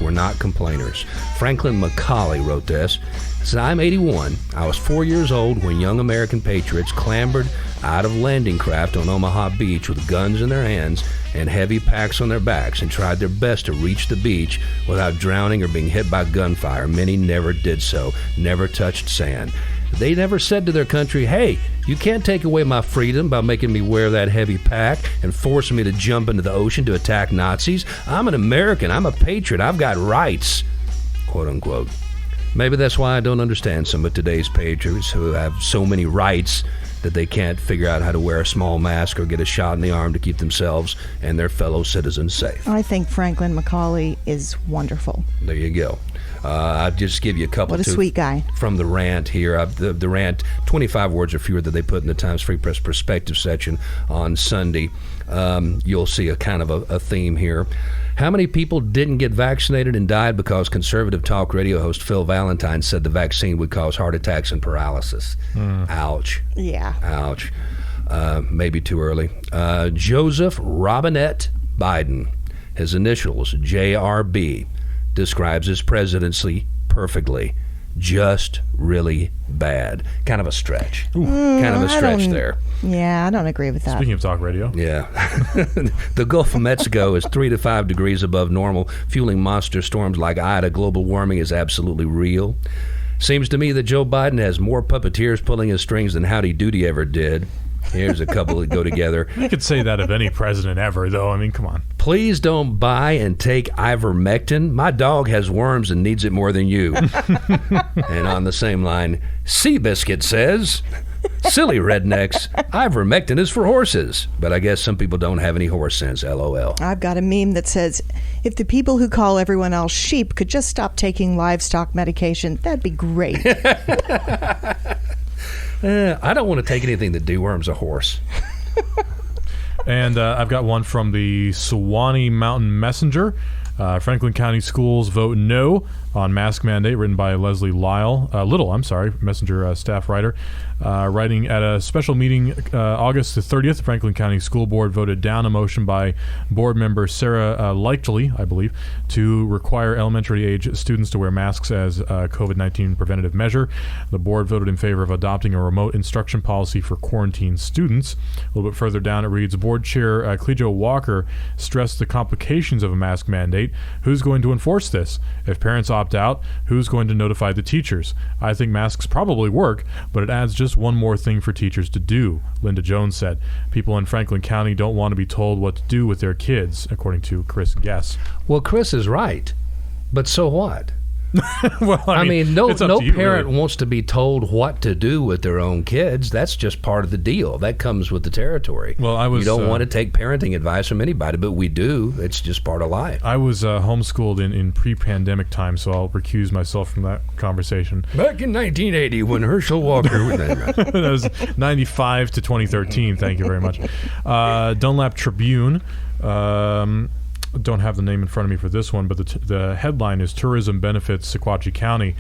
S1: We're not complainers. Franklin Macaulay wrote this. He said, I'm 81. I was 4 years old when young American patriots clambered out of landing craft on Omaha Beach with guns in their hands and heavy packs on their backs and tried their best to reach the beach without drowning or being hit by gunfire. Many never did so, never touched sand. They never said to their country, hey, you can't take away my freedom by making me wear that heavy pack and forcing me to jump into the ocean to attack Nazis. I'm an American. I'm a patriot. I've got rights, quote unquote. Maybe that's why I don't understand some of today's patriots who have so many rights that they can't figure out how to wear a small mask or get a shot in the arm to keep themselves and their fellow citizens safe.
S2: I think Franklin Macaulay is wonderful.
S1: There you go. I'll just give you a couple.
S2: What a sweet guy.
S1: From the rant here. The rant, 25 words or fewer that they put in the Times Free Press Perspective section on Sunday. You'll see a kind of a theme here. How many people didn't get vaccinated and died because conservative talk radio host Phil Valentine said the vaccine would cause heart attacks and paralysis? Ouch.
S2: Yeah.
S1: Ouch. Maybe too early. Joseph Robinette Biden, his initials, JRB, describes his presidency perfectly. Just really bad. Kind of a stretch. Kind of a stretch there.
S2: Yeah, I don't agree with that.
S3: Speaking of talk radio.
S1: Yeah. The Gulf of Mexico is 3 to 5 degrees above normal, fueling monster storms like Ida. Global warming is absolutely real. Seems to me that Joe Biden has more puppeteers pulling his strings than Howdy Doody ever did. Here's a couple that go together.
S3: You could say that of any president ever, though. I mean, come on.
S1: Please don't buy and take ivermectin. My dog has worms and needs it more than you. And on the same line, Seabiscuit says, silly rednecks, ivermectin is for horses. But I guess some people don't have any horse sense, LOL.
S2: I've got a meme that says, if the people who call everyone else sheep could just stop taking livestock medication, that'd be great.
S1: I don't want to take anything that deworms a horse.
S3: And I've got one from the Sewanee Mountain Messenger. Franklin County Schools vote no on mask mandate, written by Leslie Little, Messenger staff writer. Writing at a special meeting August the 30th, the Franklin County School Board voted down a motion by board member Sarah Leichtley, I believe, to require elementary age students to wear masks as a COVID-19 preventative measure. The board voted in favor of adopting a remote instruction policy for quarantined students. A little bit further down it reads, Board Chair Clejo Walker stressed the complications of a mask mandate. Who's going to enforce this? If parents opt out, who's going to notify the teachers? I think masks probably work, but it adds just one more thing for teachers to do, Linda Jones said. People in Franklin County don't want to be told what to do with their kids, according to Chris Guess.
S1: Well, Chris is right, but so what?
S3: Well, I mean,
S1: no
S3: it's up to you,
S1: parent
S3: really.
S1: wants to be told what to do with their own kids. That's just part of the deal. That comes with the territory.
S3: Well,
S1: you don't want to take parenting advice from anybody, but we do. It's just part of life.
S3: I was homeschooled in pre-pandemic time, so I'll recuse myself from that conversation.
S1: Back in 1980, when Herschel Walker...
S3: That was 95 to 2013. Thank you very much. Dunlap Tribune. don't have the name in front of me for this one, but the headline is Tourism Benefits Sequatchie County.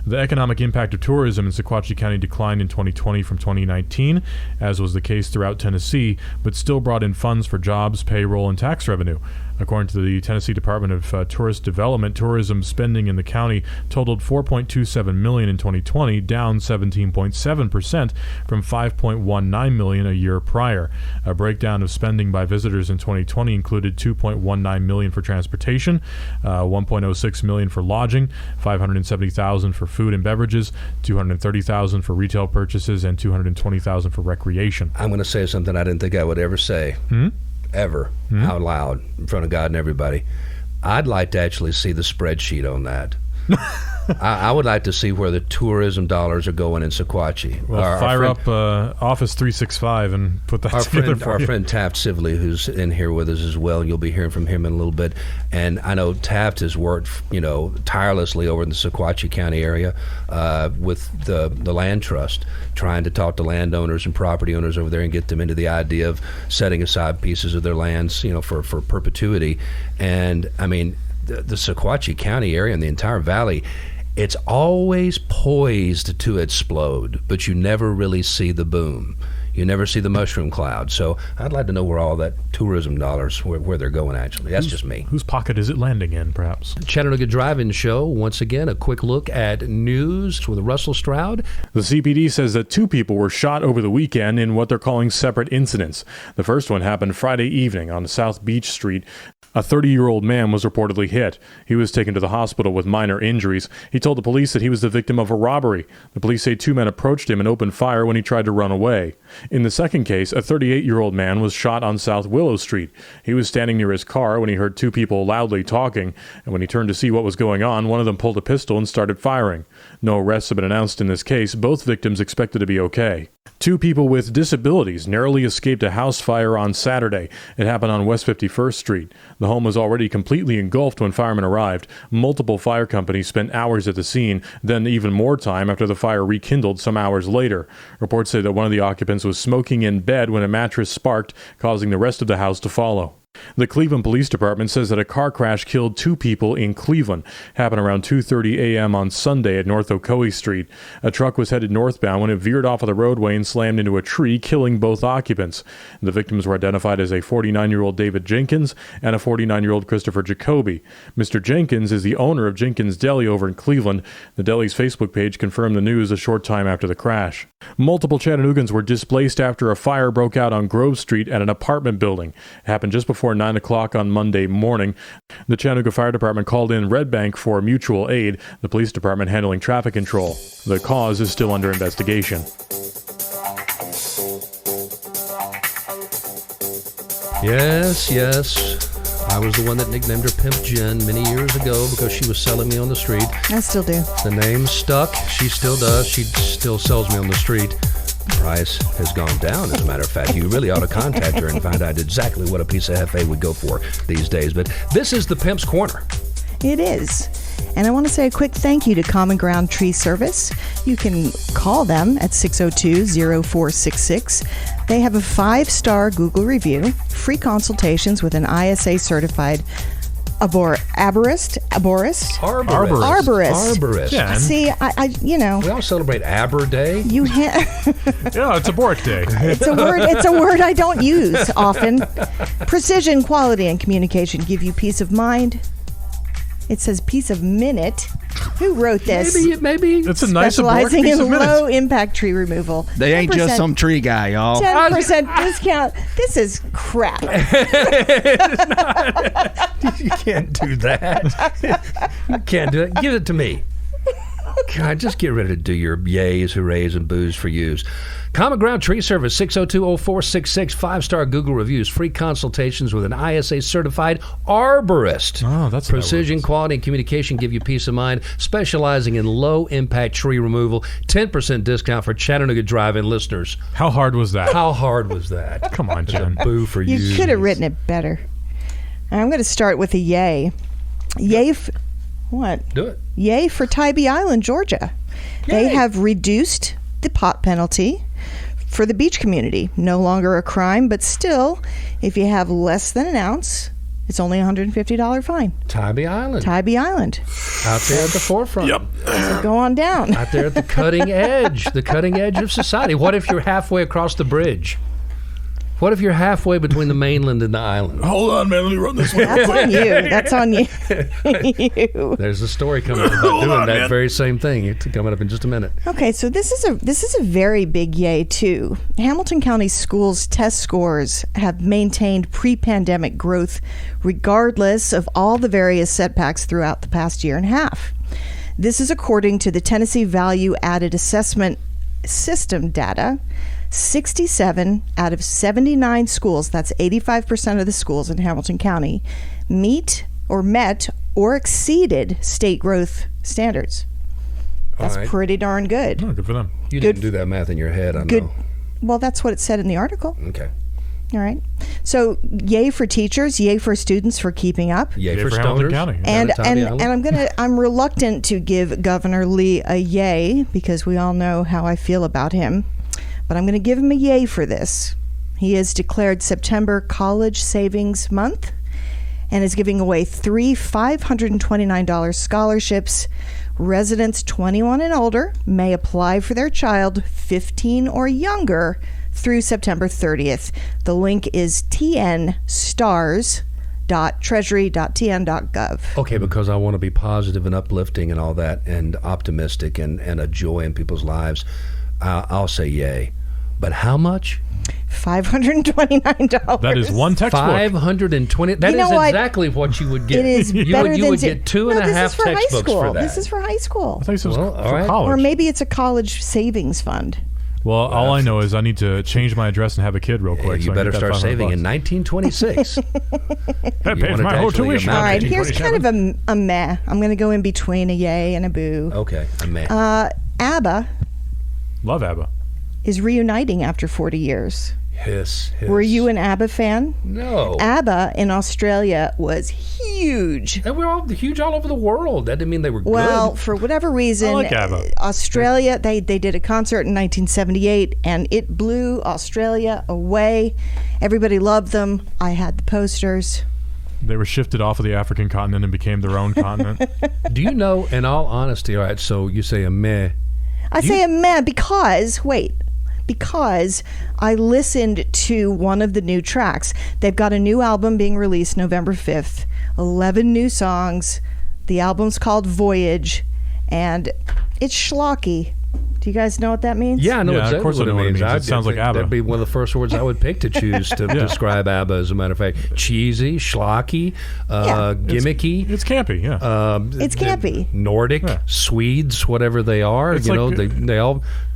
S3: The economic impact of tourism in Sequatchie County declined in 2020 from 2019, as was the case throughout Tennessee, but still brought in funds for jobs, payroll, and tax revenue. According to the Tennessee Department of Tourist Development, tourism spending in the county totaled $4.27 million in 2020, down 17.7% from $5.19 million a year prior. A breakdown of spending by visitors in 2020 included $2.19 million for transportation, $1.06 million for lodging, $570,000 for food and beverages, $230,000 for retail purchases, and $220,000 for recreation.
S1: I'm going to say something I didn't think I would ever say. Ever out loud in front of God and everybody. I'd like to actually see the spreadsheet on that. I would like to see where the tourism dollars are going in Sequatchie.
S3: Well, fire up Office 365 and put that together.
S1: Our friend Taft Sibley, who's in here with us as well. You'll be hearing from him in a little bit. And I know Taft has worked, tirelessly over in the Sequatchie County area with the land trust, trying to talk to landowners and property owners over there and get them into the idea of setting aside pieces of their lands, for perpetuity. And I mean, the Sequatchie County area and the entire valley, it's always poised to explode, but you never really see the boom. You never see the mushroom cloud. So I'd like to know where all that tourism dollars, where they're going, actually. That's just me.
S3: Whose pocket is it landing in, perhaps?
S1: Chattanooga Drive-In Show. Once again, a quick look at news with Russell Stroud.
S3: The CPD says that 2 people were shot over the weekend in what they're calling separate incidents. The first one happened Friday evening on South Beach Street. A 30-year-old man was reportedly hit. He was taken to the hospital with minor injuries. He told the police that he was the victim of a robbery. The police say 2 men approached him and opened fire when he tried to run away. In the second case, a 38-year-old man was shot on South Willow Street. He was standing near his car when he heard 2 people loudly talking, and when he turned to see what was going on, one of them pulled a pistol and started firing. No arrests have been announced in this case. Both victims expected to be okay. 2 people with disabilities narrowly escaped a house fire on Saturday. It happened on West 51st Street. The home was already completely engulfed when firemen arrived. Multiple fire companies spent hours at the scene, then even more time after the fire rekindled some hours later. Reports say that one of the occupants was smoking in bed when a mattress sparked, causing the rest of the house to follow. The Cleveland Police Department says that a car crash killed 2 people in Cleveland. Happened around 2:30 a.m. on Sunday at North Ocoee Street. A truck was headed northbound when it veered off of the roadway and slammed into a tree, killing both occupants. The victims were identified as a 49-year-old David Jenkins and a 49-year-old Christopher Jacoby. Mr. Jenkins is the owner of Jenkins Deli over in Cleveland. The deli's Facebook page confirmed the news a short time after the crash. Multiple Chattanoogans were displaced after a fire broke out on Grove Street at an apartment building. It happened just before 9 o'clock on Monday morning. The Chattanooga Fire Department called in Red Bank for mutual aid, the police department handling traffic control. The cause is still under investigation.
S1: Yes. I was the one that nicknamed her Pimp Jen many years ago because she was selling me on the street.
S2: I still do.
S1: The name stuck. She still does. She still sells me on the street. The price has gone down, as a matter of fact. You really ought to contact her and find out exactly what a piece of Hefe would go for these days. But this is the Pimp's Corner.
S2: It is. And I want to say a quick thank you to Common Ground Tree Service. You can call them at 602-0466. They have a 5-star Google review, free consultations with an ISA certified arborist.
S3: Yeah,
S2: See, I
S1: we all celebrate Arbor Day.
S3: yeah, it's a Bork Day.
S2: It's a word I don't use often. Precision, quality, and communication give you peace of mind. It says piece of minute. Who wrote this?
S1: Maybe.
S3: It's a nice
S2: Specializing
S3: piece
S2: in
S3: of minute.
S2: low impact tree removal.
S4: They ain't just some tree guy, y'all.
S2: 10% discount. This is crap.
S1: You can't do that. You can't do it. Give it to me. God, just get ready to do your yays, hoorays, and boos for yous. Common Ground Tree Service, 602-0466, 5-star Google reviews, free consultations with an ISA certified arborist.
S3: Oh, that's
S1: Precision, quality, and communication give you peace of mind, specializing in low-impact tree removal. 10% discount for Chattanooga Drive-In listeners.
S3: How hard was that?
S1: How hard was that?
S3: Come on, Jen.
S1: Boo for you.
S2: You could have written it better. I'm going to start with a yay. Yay. What?
S1: Do it.
S2: Yay for Tybee Island, Georgia. They have reduced the pot penalty for the beach community. No longer a crime, but still, if you have less than an ounce It's only a $150 fine.
S1: Tybee Island.
S2: Tybee Island.
S1: Out there at the forefront. Yep.
S2: So go on down.
S1: Out there at the cutting edge of society. What if you're halfway across the bridge? What if you're halfway between the mainland and the island?
S3: Hold on, man. Let me run this one.
S2: That's on you. That's on you. You.
S1: There's a story coming up about doing that very same thing. It's coming up in just a minute.
S2: Okay, so this is a very big yay too. Hamilton County Schools test scores have maintained pre-pandemic growth regardless of all the various setbacks throughout the past year and a half. This is according to the Tennessee Value Added Assessment System data. 67 out of 79 schools, that's 85% of the schools in Hamilton County, met or exceeded state growth standards. That's pretty darn good.
S3: Oh, good for them.
S1: You didn't do that math in your head, I know.
S2: Well, that's what it said in the article.
S1: Okay.
S2: All right. So, yay for teachers, yay for students for keeping up.
S1: Yay for
S3: Hamilton
S1: stoners.
S3: County.
S2: And I'm reluctant to give Governor Lee a yay because we all know how I feel about him. But I'm going to give him a yay for this. He has declared September College Savings Month and is giving away 3 $529 scholarships. Residents 21 and older may apply for their child 15 or younger through September 30th. The link is tnstars.treasury.tn.gov.
S1: Okay, because I want to be positive and uplifting and all that and optimistic and a joy in people's lives, I'll say yay. But how much?
S2: $529.
S3: That is one textbook.
S1: $520. That is exactly what you would get.
S2: It is
S1: you
S2: better
S1: would
S2: than
S1: get 2.5 textbooks for that.
S2: This is for high school.
S3: I thought this was
S1: Well,
S3: for
S1: all right.
S3: college.
S2: Or maybe it's a college savings fund.
S3: Well, all I know is I need to change my address and have a kid real quick.
S1: You
S3: so I
S1: better
S3: can get that
S1: start saving in 1926.
S3: That pays my whole tuition.
S2: All right, here's kind of a meh. I'm going to go in between a yay and a boo.
S1: Okay, a meh.
S2: ABBA
S3: Love ABBA.
S2: is reuniting after 40 years.
S1: Hiss.
S2: Were you an ABBA fan?
S1: No.
S2: ABBA in Australia was huge.
S1: They were all huge all over the world. That didn't mean they were
S2: Well,
S1: good.
S2: for whatever reason,
S3: I like ABBA.
S2: Australia, they did a concert in 1978, and it blew Australia away. Everybody loved them. I had the posters.
S3: They were shifted off of the African continent and became their own continent.
S1: Do you know, in all honesty, all right, so you say a meh.
S2: I say a meh because I listened to one of the new tracks. They've got a new album being released November 5th, 11 new songs. The album's called Voyage, and it's schlocky. Do you guys know what that means?
S1: Yeah, I know exactly
S3: of course I know what it means. It sounds like ABBA.
S1: That'd be one of the first words I would pick to choose to describe ABBA, as a matter of fact. Cheesy, schlocky, gimmicky.
S3: It's campy, yeah.
S2: It's campy.
S1: Nordic, Swedes, whatever they are.
S3: It's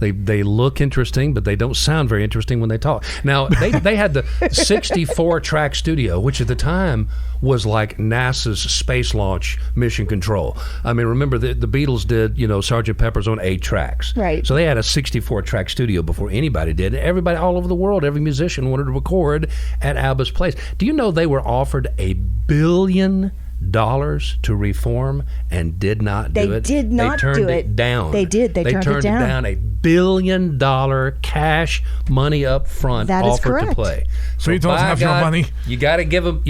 S1: they look interesting, but they don't sound very interesting when they talk. Now, they had the 64-track studio, which at the time was like NASA's space launch mission control. I mean, remember the Beatles did, Sgt. Pepper's on 8 tracks.
S2: Right.
S1: So they had a 64-track studio before anybody did. Everybody all over the world, every musician wanted to record at ABBA's place. Do you know they were offered $1 billion to reform and did not do it?
S2: They did not do it.
S1: They turned it down.
S2: They did. They turned it down.
S1: $1 billion cash money up front
S2: That is
S1: offered
S2: correct.
S1: to play.
S3: So you don't have your money.
S1: You got to give them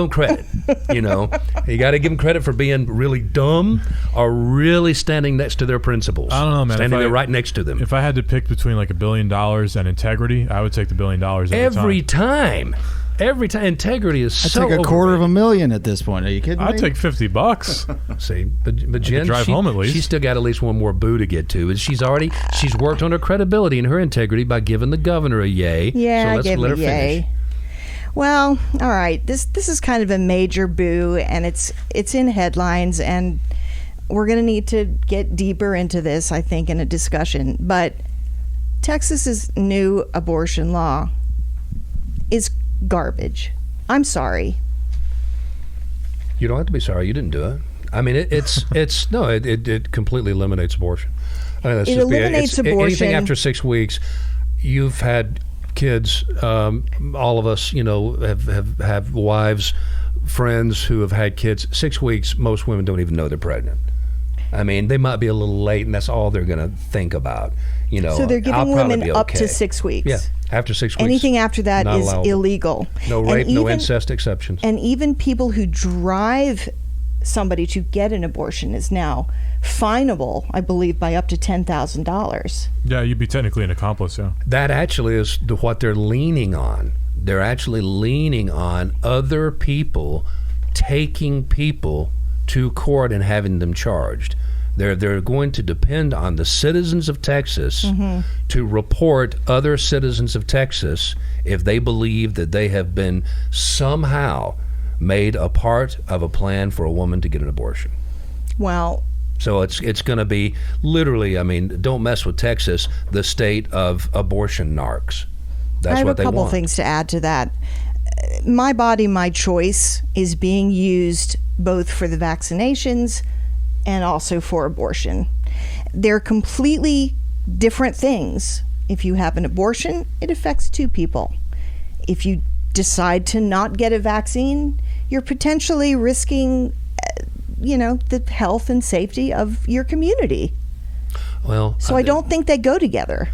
S1: credit. You got to give them credit for being really dumb or really standing next to their principles.
S3: I don't know, man.
S1: Standing there right next to them.
S3: If I had to pick between like $1 billion and integrity, I would take the $1 billion
S1: every time. Every time. Integrity is
S4: I'd
S1: so
S4: take $250,000 at this point. Are you kidding me?
S3: I'd take $50.
S1: See, but Jen,
S3: drive home at least.
S1: She's still got at least one more boo to get to. And she's worked on her credibility and her integrity by giving the governor a yay.
S2: Yeah,
S1: so
S2: I
S1: let's
S2: gave
S1: let
S2: it
S1: her
S2: a yay.
S1: finish.
S2: Well, all right. This is kind of a major boo, and it's in headlines, and we're going to need to get deeper into this, I think, in a discussion. But Texas's new abortion law is garbage. I'm sorry.
S1: You don't have to be sorry. You didn't do it. I mean, it completely eliminates abortion. I mean,
S2: It eliminates abortion.
S1: Anything after 6 weeks, you've had kids. All of us, have wives, friends who have had kids. 6 weeks. Most women don't even know they're pregnant. I mean, they might be a little late, and that's all they're going to think about. You know,
S2: So they're
S1: I'll
S2: giving
S1: probably
S2: women
S1: be
S2: up
S1: okay.
S2: to 6 weeks.
S1: Yeah, after 6 weeks.
S2: Anything after that
S1: not
S2: is
S1: allowable.
S2: illegal.
S1: No
S2: And
S1: rape, no
S2: even-
S1: incest exceptions.
S2: And even people who drive somebody to get an abortion is now finable, I believe, by up to $10,000.
S3: Yeah, you'd be technically an accomplice, yeah.
S1: That actually is what they're leaning on. They're actually leaning on other people taking people to court and having them charged. They're going to depend on the citizens of Texas to report other citizens of Texas if they believe that they have been somehow made a part of a plan for a woman to get an abortion.
S2: Well,
S1: So it's going to be literally, I mean, don't mess with Texas, the state of abortion narcs. That's
S2: I have
S1: what
S2: a
S1: they
S2: couple
S1: want.
S2: things to add to that. My Body, My Choice is being used both for the vaccinations and also for abortion. They're completely different things. If you have an abortion, it affects 2 people. If you decide to not get a vaccine, you're potentially risking, the health and safety of your community.
S1: Well,
S2: So I don't think they go together.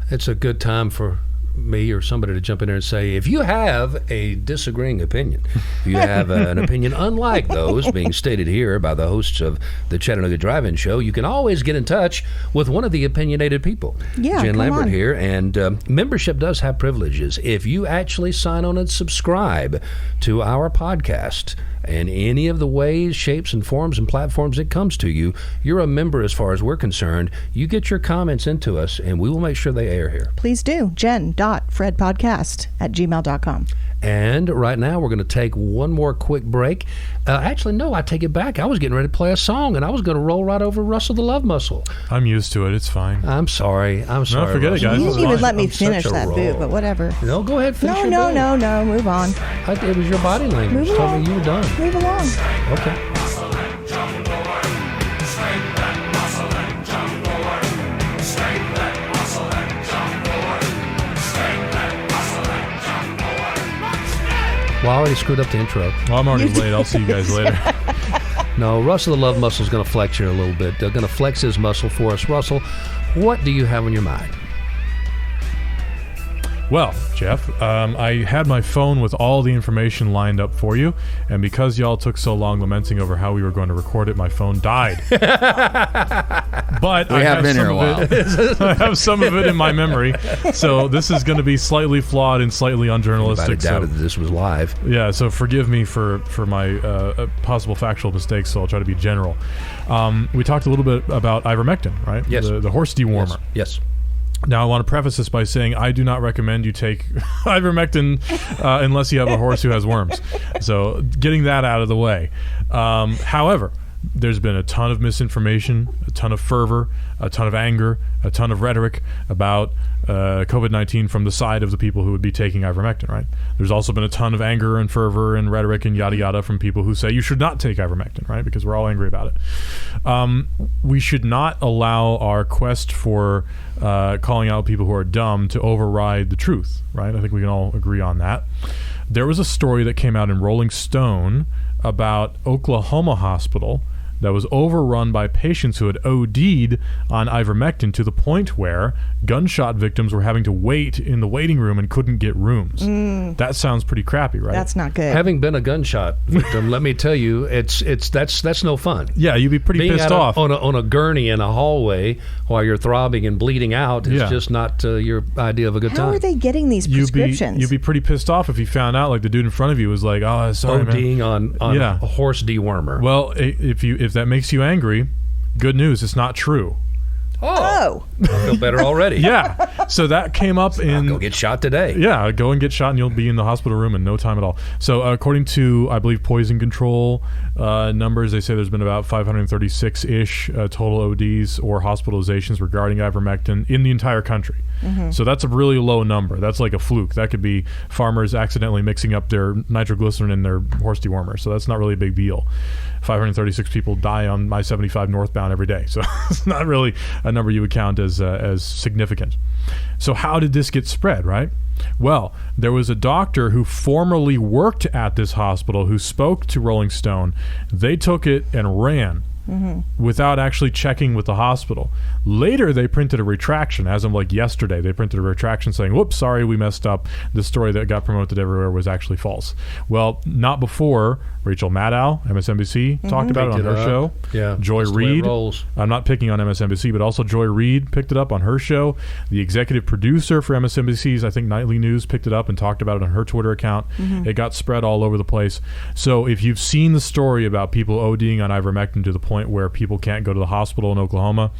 S1: it's a good time for me or somebody to jump in there and say, if you have a disagreeing opinion, if you have an opinion unlike those being stated here by the hosts of the Chattanooga Drive-In Show, you can always get in touch with one of the opinionated people.
S2: Yeah,
S1: Jen
S2: come
S1: Lambert
S2: on.
S1: here, and membership does have privileges. If you actually sign on and subscribe to our podcast in any of the ways, shapes, and forms and platforms it comes to you, you're a member as far as we're concerned. You get your comments into us, and we will make sure they air here.
S2: Please do. jen.fredpodcast@gmail.com.
S1: And right now, we're going to take one more quick break. Actually, no, I take it back. I was getting ready to play a song, and I was going to roll right over Russell the Love Muscle.
S3: I'm used to it. It's fine.
S1: I'm sorry.
S3: forget it,
S1: Russell.
S3: guys.
S2: You
S3: This
S2: didn't
S3: is
S2: even
S3: fine.
S2: let me
S1: I'm such
S2: finish
S1: a
S2: that boot,
S1: roll.
S2: but whatever.
S1: No, go ahead. Finish your boot.
S2: No. Move on.
S1: It was your body language.
S2: Move
S1: Told
S2: along.
S1: me you were done.
S2: Move along.
S1: Okay. Well, I already screwed up the intro.
S3: Well, I'm already late. I'll see you guys later.
S1: No, Russell the Love Muscle is going to flex here a little bit. They're going to flex his muscle for us. Russell, what do you have on your mind?
S3: Well, Jeff, I had my phone with all the information lined up for you, and because y'all took so long lamenting over how we were going to record it, my phone died. But
S4: We have been here a while.
S3: I have some of it in my memory, so this is going to be slightly flawed and slightly
S1: Everybody
S3: unjournalistic.
S1: doubted
S3: So,
S1: that this was live.
S3: yeah, so forgive me for my possible factual mistakes, so I'll try to be general. We talked a little bit about ivermectin, right?
S1: Yes.
S3: The horse dewormer.
S1: Yes.
S3: Now, I want to preface this by saying I do not recommend you take ivermectin unless you have a horse who has worms. So, getting that out of the way. However, there's been a ton of misinformation, a ton of fervor, a ton of anger, a ton of rhetoric about COVID-19 from the side of the people who would be taking ivermectin, right? There's also been a ton of anger and fervor and rhetoric and yada yada from people who say you should not take ivermectin, right? Because we're all angry about it. We should not allow our quest for calling out people who are dumb to override the truth, right? I think we can all agree on that. There was a story that came out in Rolling Stone about Oklahoma hospital that was overrun by patients who had OD'd on ivermectin to the point where gunshot victims were having to wait in the waiting room and couldn't get rooms. That sounds pretty crappy, right?
S2: That's not good.
S1: Having been a gunshot victim, let me tell you, that's no fun.
S3: Yeah, you'd be pretty
S1: Being
S3: pissed
S1: out
S3: off.
S1: on a gurney in a hallway while you're throbbing and bleeding out is
S3: Yeah.
S1: just not your idea of a good
S2: How
S1: time.
S2: are they getting these prescriptions?
S3: You'd be pretty pissed off if you found out like the dude in front of you was like, "Oh, sorry, man."
S1: ODing on
S3: Yeah.
S1: a horse dewormer.
S3: Well, if that makes you angry, good news, it's not true.
S2: Oh,
S1: I feel better already.
S3: Yeah. So that came up
S1: Go
S3: in
S1: get shot today.
S3: Yeah, go and get shot and you'll be in the hospital room in no time at all. So according to, I believe, poison control numbers, they say there's been about 536-ish total ODs or hospitalizations regarding ivermectin in the entire country. So that's a really low number. That's like a fluke. That could be farmers accidentally mixing up their nitroglycerin in their horse dewormer. So that's not really a big deal. 536 people die on I-75 northbound every day. So it's not really a number you would count as significant. So how did this get spread, right? Well, there was a doctor who formerly worked at this hospital who spoke to Rolling Stone. They took it and ran. without actually checking with the hospital. Later, they printed a retraction. As of like yesterday, they printed a retraction saying, whoops, sorry, we messed up. The story that got promoted everywhere was actually false. Well, not before. Rachel Maddow, MSNBC, talked about it on her show.
S1: Yeah,
S3: Joy
S1: that's the way it
S3: Reid.
S1: rolls.
S3: I'm not picking on MSNBC, but also Joy Reid picked it up on her show. The executive producer for MSNBC's, I think, Nightly News picked it up and talked about it on her Twitter account. It got spread all over the place. So if you've seen the story about people ODing on ivermectin to the point where people can't go to the hospital in Oklahoma,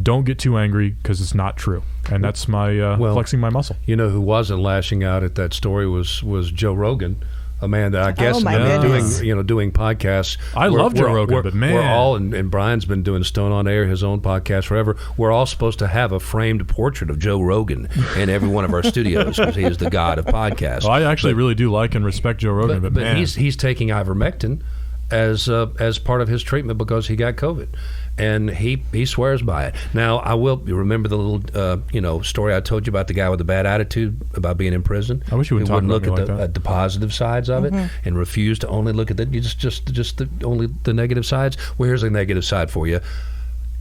S3: don't get too angry because it's not true. And that's my flexing my muscle.
S1: You know who wasn't lashing out at that story was Joe Rogan, a man that I guess
S2: my
S1: doing
S2: goodness.
S1: doing podcasts.
S3: I love Joe Rogan, but man,
S1: we're all and Brian's been doing Stone on Air, his own podcast forever. We're all supposed to have a framed portrait of Joe Rogan in every one of our studios because he is the god of podcasts.
S3: Well, I actually really do like and respect Joe Rogan, but man,
S1: he's taking ivermectin as part of his treatment because he got COVID, and he swears by it. Now, I will remember the little story I told you about the guy with the bad attitude about being in prison.
S3: I wish you would talk about
S1: look
S3: me
S1: at
S3: like that.
S1: at the positive sides of it and refuse to only look at only the negative sides. Well, here's a negative side for you.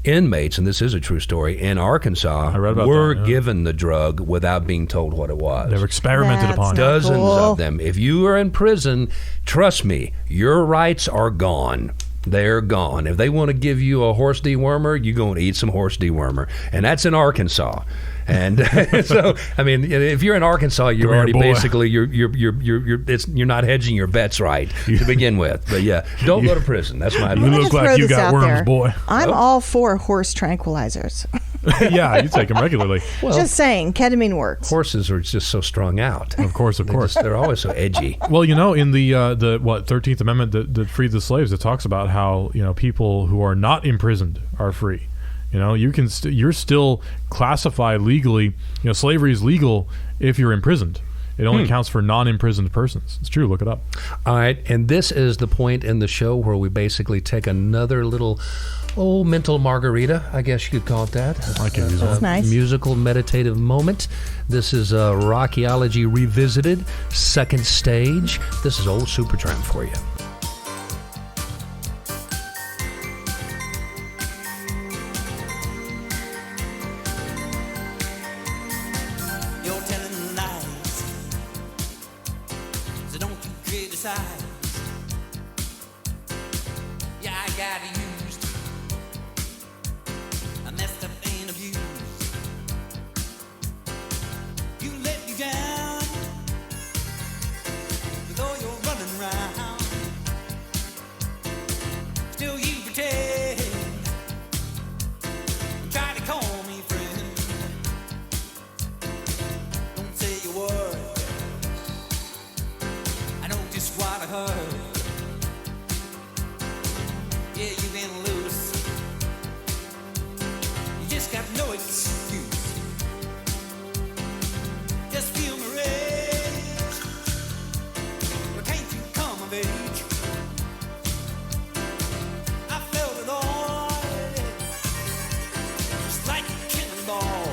S1: Inmates, and this is a true story, in Arkansas
S3: I read about
S1: were
S3: that, yeah.
S1: given the drug without being told what it was.
S3: they were experimented
S2: That's
S3: upon.
S2: not
S1: Dozens
S2: cool.
S1: of them. If you are in prison, trust me, your rights are gone. They're gone. If they want to give you a horse dewormer, you're going to eat some horse dewormer, and that's in Arkansas. And so, I mean, if you're in Arkansas, you're
S3: Come here,
S1: already
S3: boy.
S1: basically you're not hedging your bets right to begin with. But yeah, don't go to prison. That's my
S3: You
S1: advice.
S3: look
S2: Just
S3: like
S2: throw
S3: you
S2: this
S3: got
S2: out
S3: worms,
S2: there.
S3: boy.
S2: I'm all for horse tranquilizers.
S3: Yeah, you take them regularly.
S2: Just saying, ketamine works.
S1: Horses are just so strung out.
S3: Of course.
S1: They're always so edgy.
S3: Well, in the 13th Amendment that freed the slaves, it talks about how people who are not imprisoned are free. You can you're still classified legally. Slavery is legal if you're imprisoned. It only counts for non-imprisoned persons. It's true. Look it up.
S1: All right, and this is the point in the show where we basically take another little mental margarita, I guess you could call it that.
S3: I can use
S2: That's
S3: that.
S2: nice.
S1: Musical meditative moment. This is Rockyology Revisited, second stage. This is old Supertramp for you.
S5: You're telling lies, so don't you criticize. Yeah, I got used, I messed up and abused. You let me down with all your running around. Still you pretend and try to call me friend. Don't say a word, I know just what I heard. Yeah, you've been loose, you just got no excuse. Just feel my rage, but can't you come of age? I felt it all, just like a cannonball.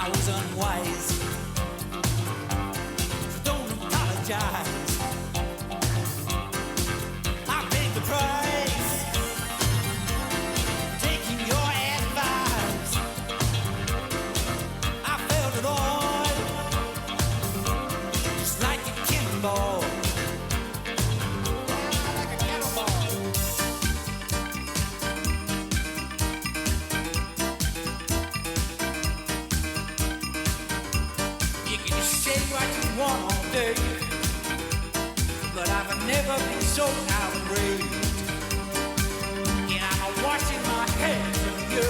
S5: I was unwise. So don't apologize. I paid the price. Taking your advice. I felt it all. Just like a cannonball. Like a cannonball. You can say what you want all day, but I've never been so outraged. And I'm washing my hands of you.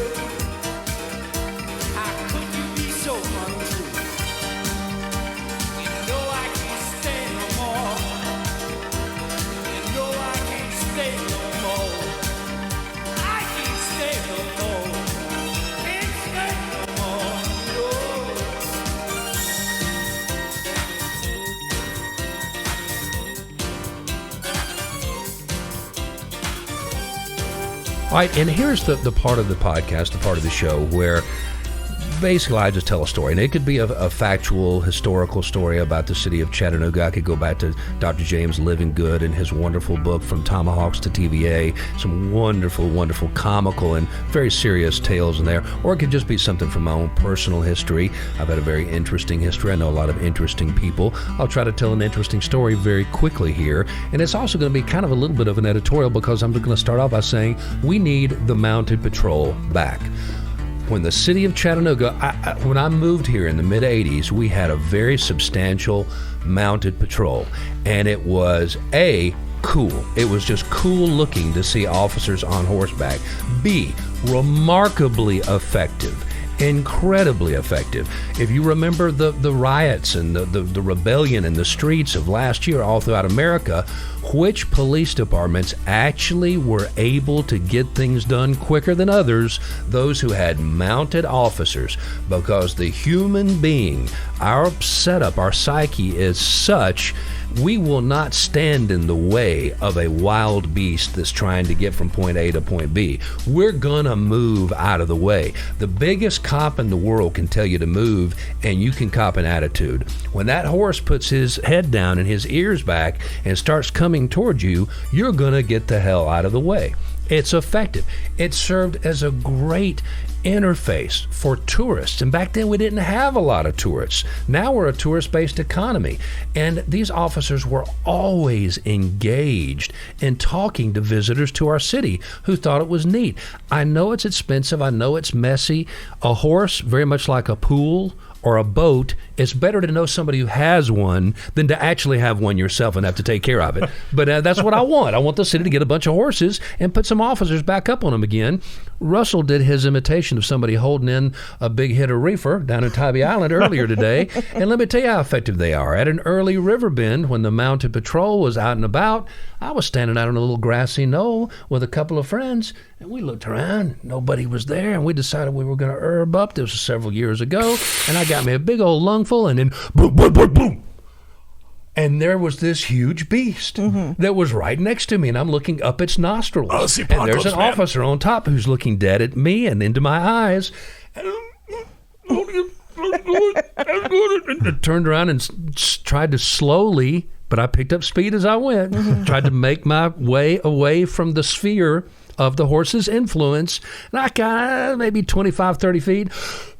S5: How could you be so untrue? You know I can't stay no more. You know I can't stay no more. I can't stay no more. Can't stay no more. No.
S1: All right, and here's the part of the podcast, the part of the show where basically I just tell a story. And it could be a factual, historical story about the city of Chattanooga. I could go back to Dr. James Livingood and his wonderful book, From Tomahawks to TVA. Some wonderful, wonderful comical and very serious tales in there. Or it could just be something from my own personal history. I've had a very interesting history. I know a lot of interesting people. I'll try to tell an interesting story very quickly here. And it's also going to be kind of a little bit of an editorial because I'm going to start off by saying we need the Mounted Patrol back. When the city of Chattanooga, when I moved here in the mid-'80s, we had a very substantial mounted patrol. And it was A, cool. It was just cool looking to see officers on horseback. B, remarkably effective. Incredibly effective. If you remember the riots and the rebellion in the streets of last year all throughout America, which police departments actually were able to get things done quicker than others? Those who had mounted officers, because the human being, our setup, our psyche is such, we will not stand in the way of a wild beast that's trying to get from point A to point B. We're gonna move out of the way. The biggest cop in the world can tell you to move, and you can cop an attitude. When that horse puts his head down and his ears back and starts coming towards you, you're gonna get the hell out of the way. It's effective. It served as a great interface for tourists. And back then we didn't have a lot of tourists. Now we're a tourist-based economy. And these officers were always engaged in talking to visitors to our city who thought it was neat. I know it's expensive. I know it's messy. A horse, very much like a pool or a boat, it's better to know somebody who has one than to actually have one yourself and have to take care of it. But that's what I want. I want the city to get a bunch of horses and put some officers back up on them again. Russell did his imitation of somebody holding in a big hitter reefer down in Tybee Island earlier today. And let me tell you how effective they are. At an early river bend, when the mounted patrol was out and about, I was standing out on a little grassy knoll with a couple of friends, and we looked around. Nobody was there, and we decided we were going to herb up. This was several years ago, and I got me a big old lungful, and then boom, boom, boom, boom. And there was this huge beast that was right next to me, and I'm looking up its nostrils. And there's an officer on top who's looking dead at me and into my eyes. And I turned around and tried to slowly, but I picked up speed as I went, tried to make my way away from the sphere of the horse's influence. And I got maybe 25, 30 feet.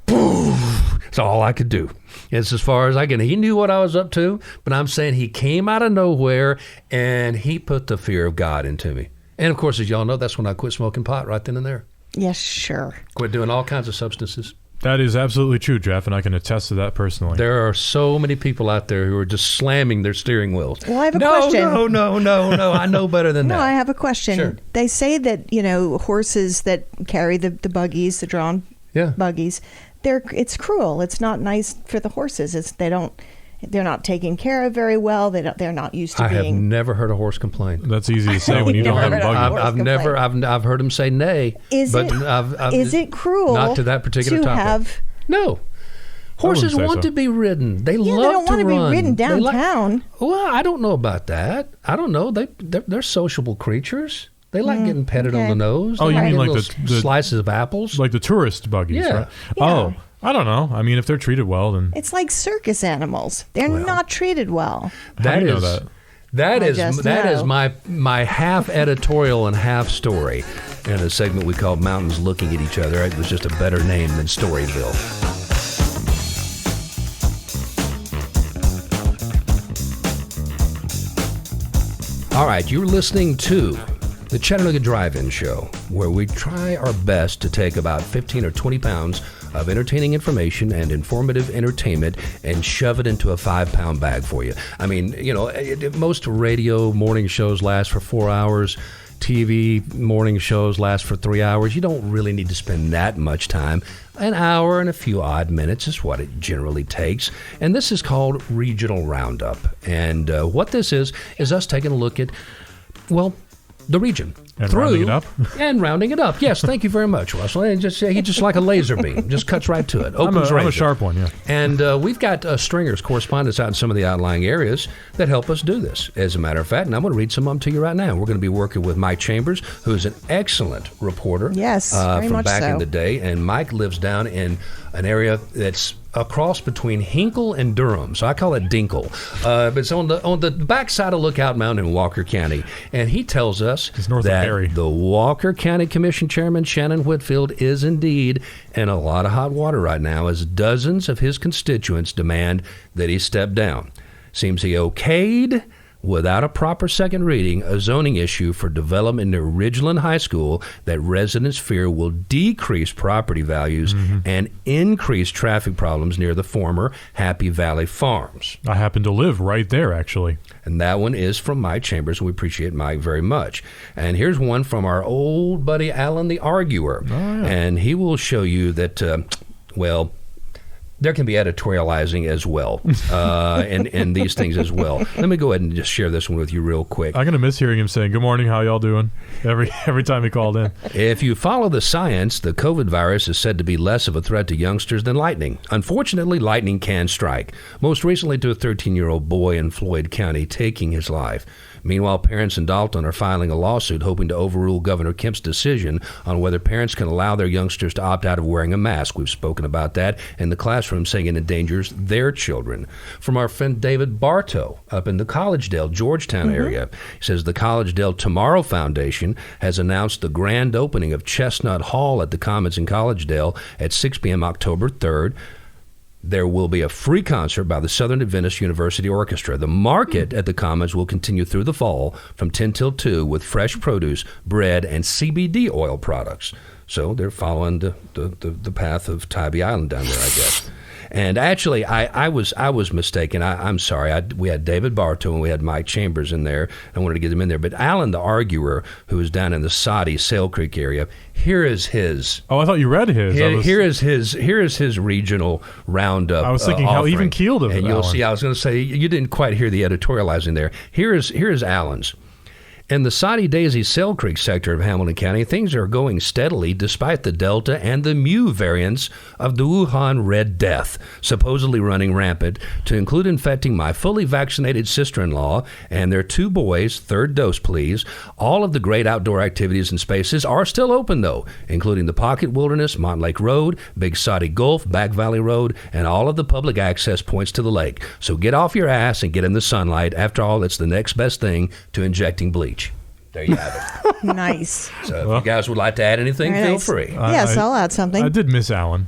S1: Boom. That's all I could do. It's as far as I can. He knew what I was up to, but I'm saying he came out of nowhere and he put the fear of God into me. And of course, as y'all know, that's when I quit smoking pot right then and there.
S2: Yes, sure.
S1: Quit doing all kinds of substances.
S3: That is absolutely true, Jeff, and I can attest to that personally.
S1: There are so many people out there who are just slamming their steering wheels.
S2: Well, I have a question.
S1: No. I know better than that.
S2: No, I have a question.
S1: Sure.
S2: They say that, horses that carry the buggies, the drawn buggies, it's cruel. It's not nice for the horses. They're not taken care of very well. They're not used to
S1: I
S2: being.
S1: have never heard a horse complain.
S3: That's easy to say when you don't have a buggy.
S1: I've heard him say nay.
S2: Is it cruel?
S1: Not to that particular topic. No. Horses want to be ridden. They love to run.
S2: They don't want to be ridden downtown.
S1: Well, I don't know about that. I don't know. They're sociable creatures. They like getting petted on the nose.
S3: Oh, you mean like
S1: the slices of apples?
S3: Like the tourist buggies, right?
S2: Yeah.
S3: I don't know. I mean, if they're treated well, then
S2: It's like circus animals. They're
S1: Well,
S2: not treated well.
S3: how do you know that?
S1: That
S2: I
S1: is
S2: just
S1: that is
S2: know.
S1: my half editorial and half story in a segment we called Mountains Looking at Each Other. It was just a better name than Storyville. All right, you're listening to the Chattanooga Drive-In Show, where we try our best to take about 15 or 20 pounds of entertaining information and informative entertainment and shove it into a 5-pound bag for you. I mean, you know, most radio morning shows last for 4 hours. TV morning shows last for 3 hours. You don't really need to spend that much time. An hour and a few odd minutes is what it generally takes. And this is called Regional Roundup. And what this is us taking a look at, well, the region.
S3: And rounding it up?
S1: And rounding it up. Yes, thank you very much, Russell. And he just like a laser beam. Just cuts right to it.
S3: I'm
S1: Opens
S3: a
S1: razor.
S3: sharp one, yeah.
S1: And we've got stringers, correspondents out in some of the outlying areas that help us do this, as a matter of fact. And I'm going to read some of them to you right now. We're going to be working with Mike Chambers, who is an excellent reporter.
S2: Yes, very
S1: from
S2: much
S1: back
S2: so.
S1: in the day. And Mike lives down in an area that's a cross between Hinkle and Durham, so I call it Dinkle. But it's on the backside of Lookout Mountain in Walker County, and he tells us
S3: It's north of
S1: that
S3: Barry.
S1: the Walker County Commission Chairman Shannon Whitfield is indeed in a lot of hot water right now, as dozens of his constituents demand that he step down. Seems he okayed, without a proper second reading, a zoning issue for development near Ridgeland High School that residents fear will decrease property values and increase traffic problems near the former Happy Valley Farms.
S3: I happen to live right there, actually.
S1: And that one is from Mike Chambers, and we appreciate Mike very much. And here's one from our old buddy Alan the Arguer. And he will show you that, well, there can be editorializing as well, and these things as well. Let me go ahead and just share this one with you real quick.
S3: I'm gonna miss hearing him saying "Good morning, how y'all doing?" every time he called in.
S1: If you follow the science, the COVID virus is said to be less of a threat to youngsters than lightning. Unfortunately, lightning can strike, most recently to a 13-year-old boy in Floyd County, taking his life. Meanwhile, parents in Dalton are filing a lawsuit hoping to overrule Governor Kemp's decision on whether parents can allow their youngsters to opt out of wearing a mask. We've spoken about that in the classroom, saying it endangers their children. From our friend David Bartow up in the Collegedale, Georgetown area, he says the Collegedale Tomorrow Foundation has announced the grand opening of Chestnut Hall at the Commons in Collegedale at 6 p.m. October 3rd. There will be a free concert by the Southern Adventist University Orchestra. The market at the Commons will continue through the fall from 10 till 2 with fresh produce, bread, and CBD oil products. So they're following the path of Tybee Island down there, I guess. And actually, I was mistaken. I'm sorry. We had David Bartow and we had Mike Chambers in there. I wanted to get them in there. But Alan the Arguer, who is down in the Soddy, Sale Creek area, here is his.
S3: Oh, I thought you read his.
S1: Here is his regional roundup.
S3: I was thinking how
S1: offering.
S3: even keeled of
S1: And
S3: that
S1: you'll
S3: one.
S1: see. I was going to say you didn't quite hear the editorializing there. Here is Alan's. In the Soddy Daisy Sale Creek sector of Hamilton County, things are going steadily despite the Delta and the Mu variants of the Wuhan Red Death, supposedly running rampant, to include infecting my fully vaccinated sister-in-law and their 2 boys, 3rd dose please. All of the great outdoor activities and spaces are still open, though, including the Pocket Wilderness, Montlake Road, Big Soddy Gulf, Back Valley Road, and all of the public access points to the lake. So get off your ass and get in the sunlight. After all, it's the next best thing to injecting bleach. There you have it.
S2: Nice.
S1: So if you guys would like to add anything,
S2: Very
S1: feel
S2: nice.
S1: free.
S2: Yes, I'll add something.
S3: I did miss Alan.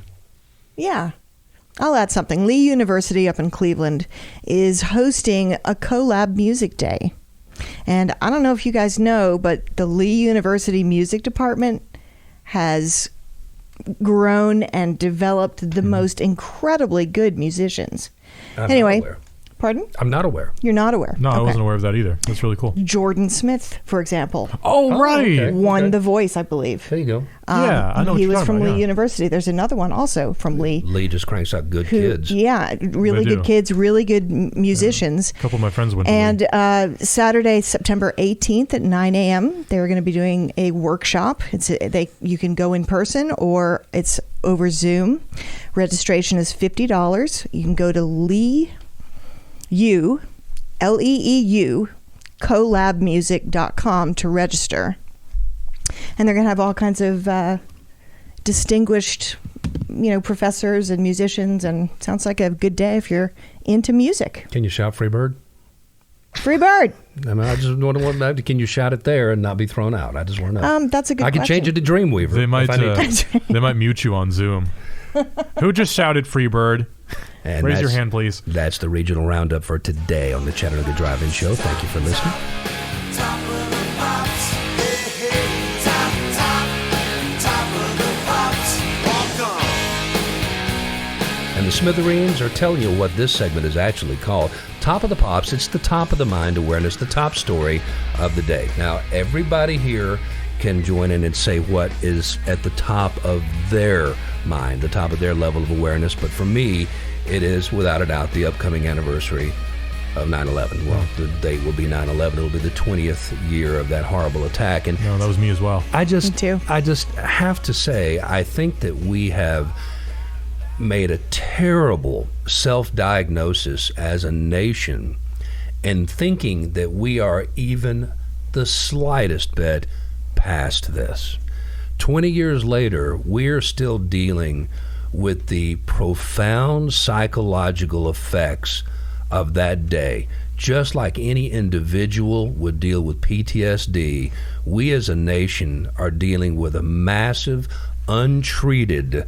S2: Yeah. I'll add something. Lee University up in Cleveland is hosting a collab music day. And I don't know if you guys know, but the Lee University Music Department has grown and developed the most incredibly good musicians.
S1: I'm
S2: Anyway,
S1: not aware.
S2: pardon?
S1: I'm not aware.
S2: You're not aware?
S3: No, I
S2: Okay.
S3: wasn't aware of that either. That's really cool.
S2: Jordan Smith, for example,
S3: Oh, right.
S1: okay.
S2: won The Voice, I believe.
S1: There you go.
S3: Yeah, I know what
S2: He
S3: you're
S2: was
S3: talking
S2: from
S3: about,
S2: Lee
S3: yeah.
S2: University. There's another one also from Lee.
S1: Lee just cranks out good
S2: Who,
S1: kids.
S2: Yeah, really
S3: They
S2: good
S3: do.
S2: kids, really good musicians.
S3: A couple of my friends went to
S2: And
S3: Lee.
S2: Saturday, September 18th at 9 a.m., they're going to be doing a workshop. You can go in person or it's over Zoom. Registration is $50. You can go to Leeu, Leeu, collabmusic.com to register. And they're going to have all kinds of distinguished professors and musicians, and sounds like a good day if you're into music.
S1: Can you shout free bird?
S2: Free bird.
S1: I mean, I just want to know, can you shout it there and not be thrown out? I just want to know.
S2: That's a good
S1: I can change it to Dreamweaver.
S3: They might
S1: if I need to.
S3: they might mute you on Zoom. Who just shouted free bird?
S1: And
S3: Raise your
S1: that's-
S3: hand, please.
S1: That's the regional roundup for today on the Chattanooga Drive-In Show. Thank you for listening.
S5: Top of the pops, hey, hey, top of the pops, walk on.
S1: And the Smithereens are telling you what this segment is actually called. Top of the Pops, it's the top of the mind awareness, the top story of the day. Now, everybody here can join in and say what is at the top of their mind, the top of their level of awareness. But for me, it is, without a doubt, the upcoming anniversary of 9/11. Well, the date will be 9/11. It will be the 20th year of that horrible attack. And
S3: No, that was me as well.
S1: I just
S2: Me too.
S1: have to say, I think that we have made a terrible self-diagnosis as a nation in thinking that we are even the slightest bit past this. 20 years later, we're still dealing with the profound psychological effects of that day. Just like any individual would deal with PTSD, we as a nation are dealing with a massive, untreated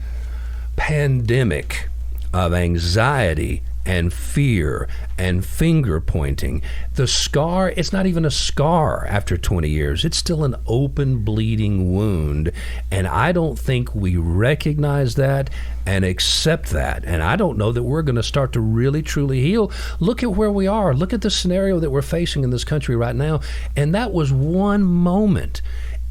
S1: pandemic of anxiety and fear and finger pointing. The scar, it's not even a scar after 20 years. It's still an open, bleeding wound. And I don't think we recognize that and accept that. And I don't know that we're going to start to really, truly heal. Look at where we are. Look at the scenario that we're facing in this country right now. And that was one moment.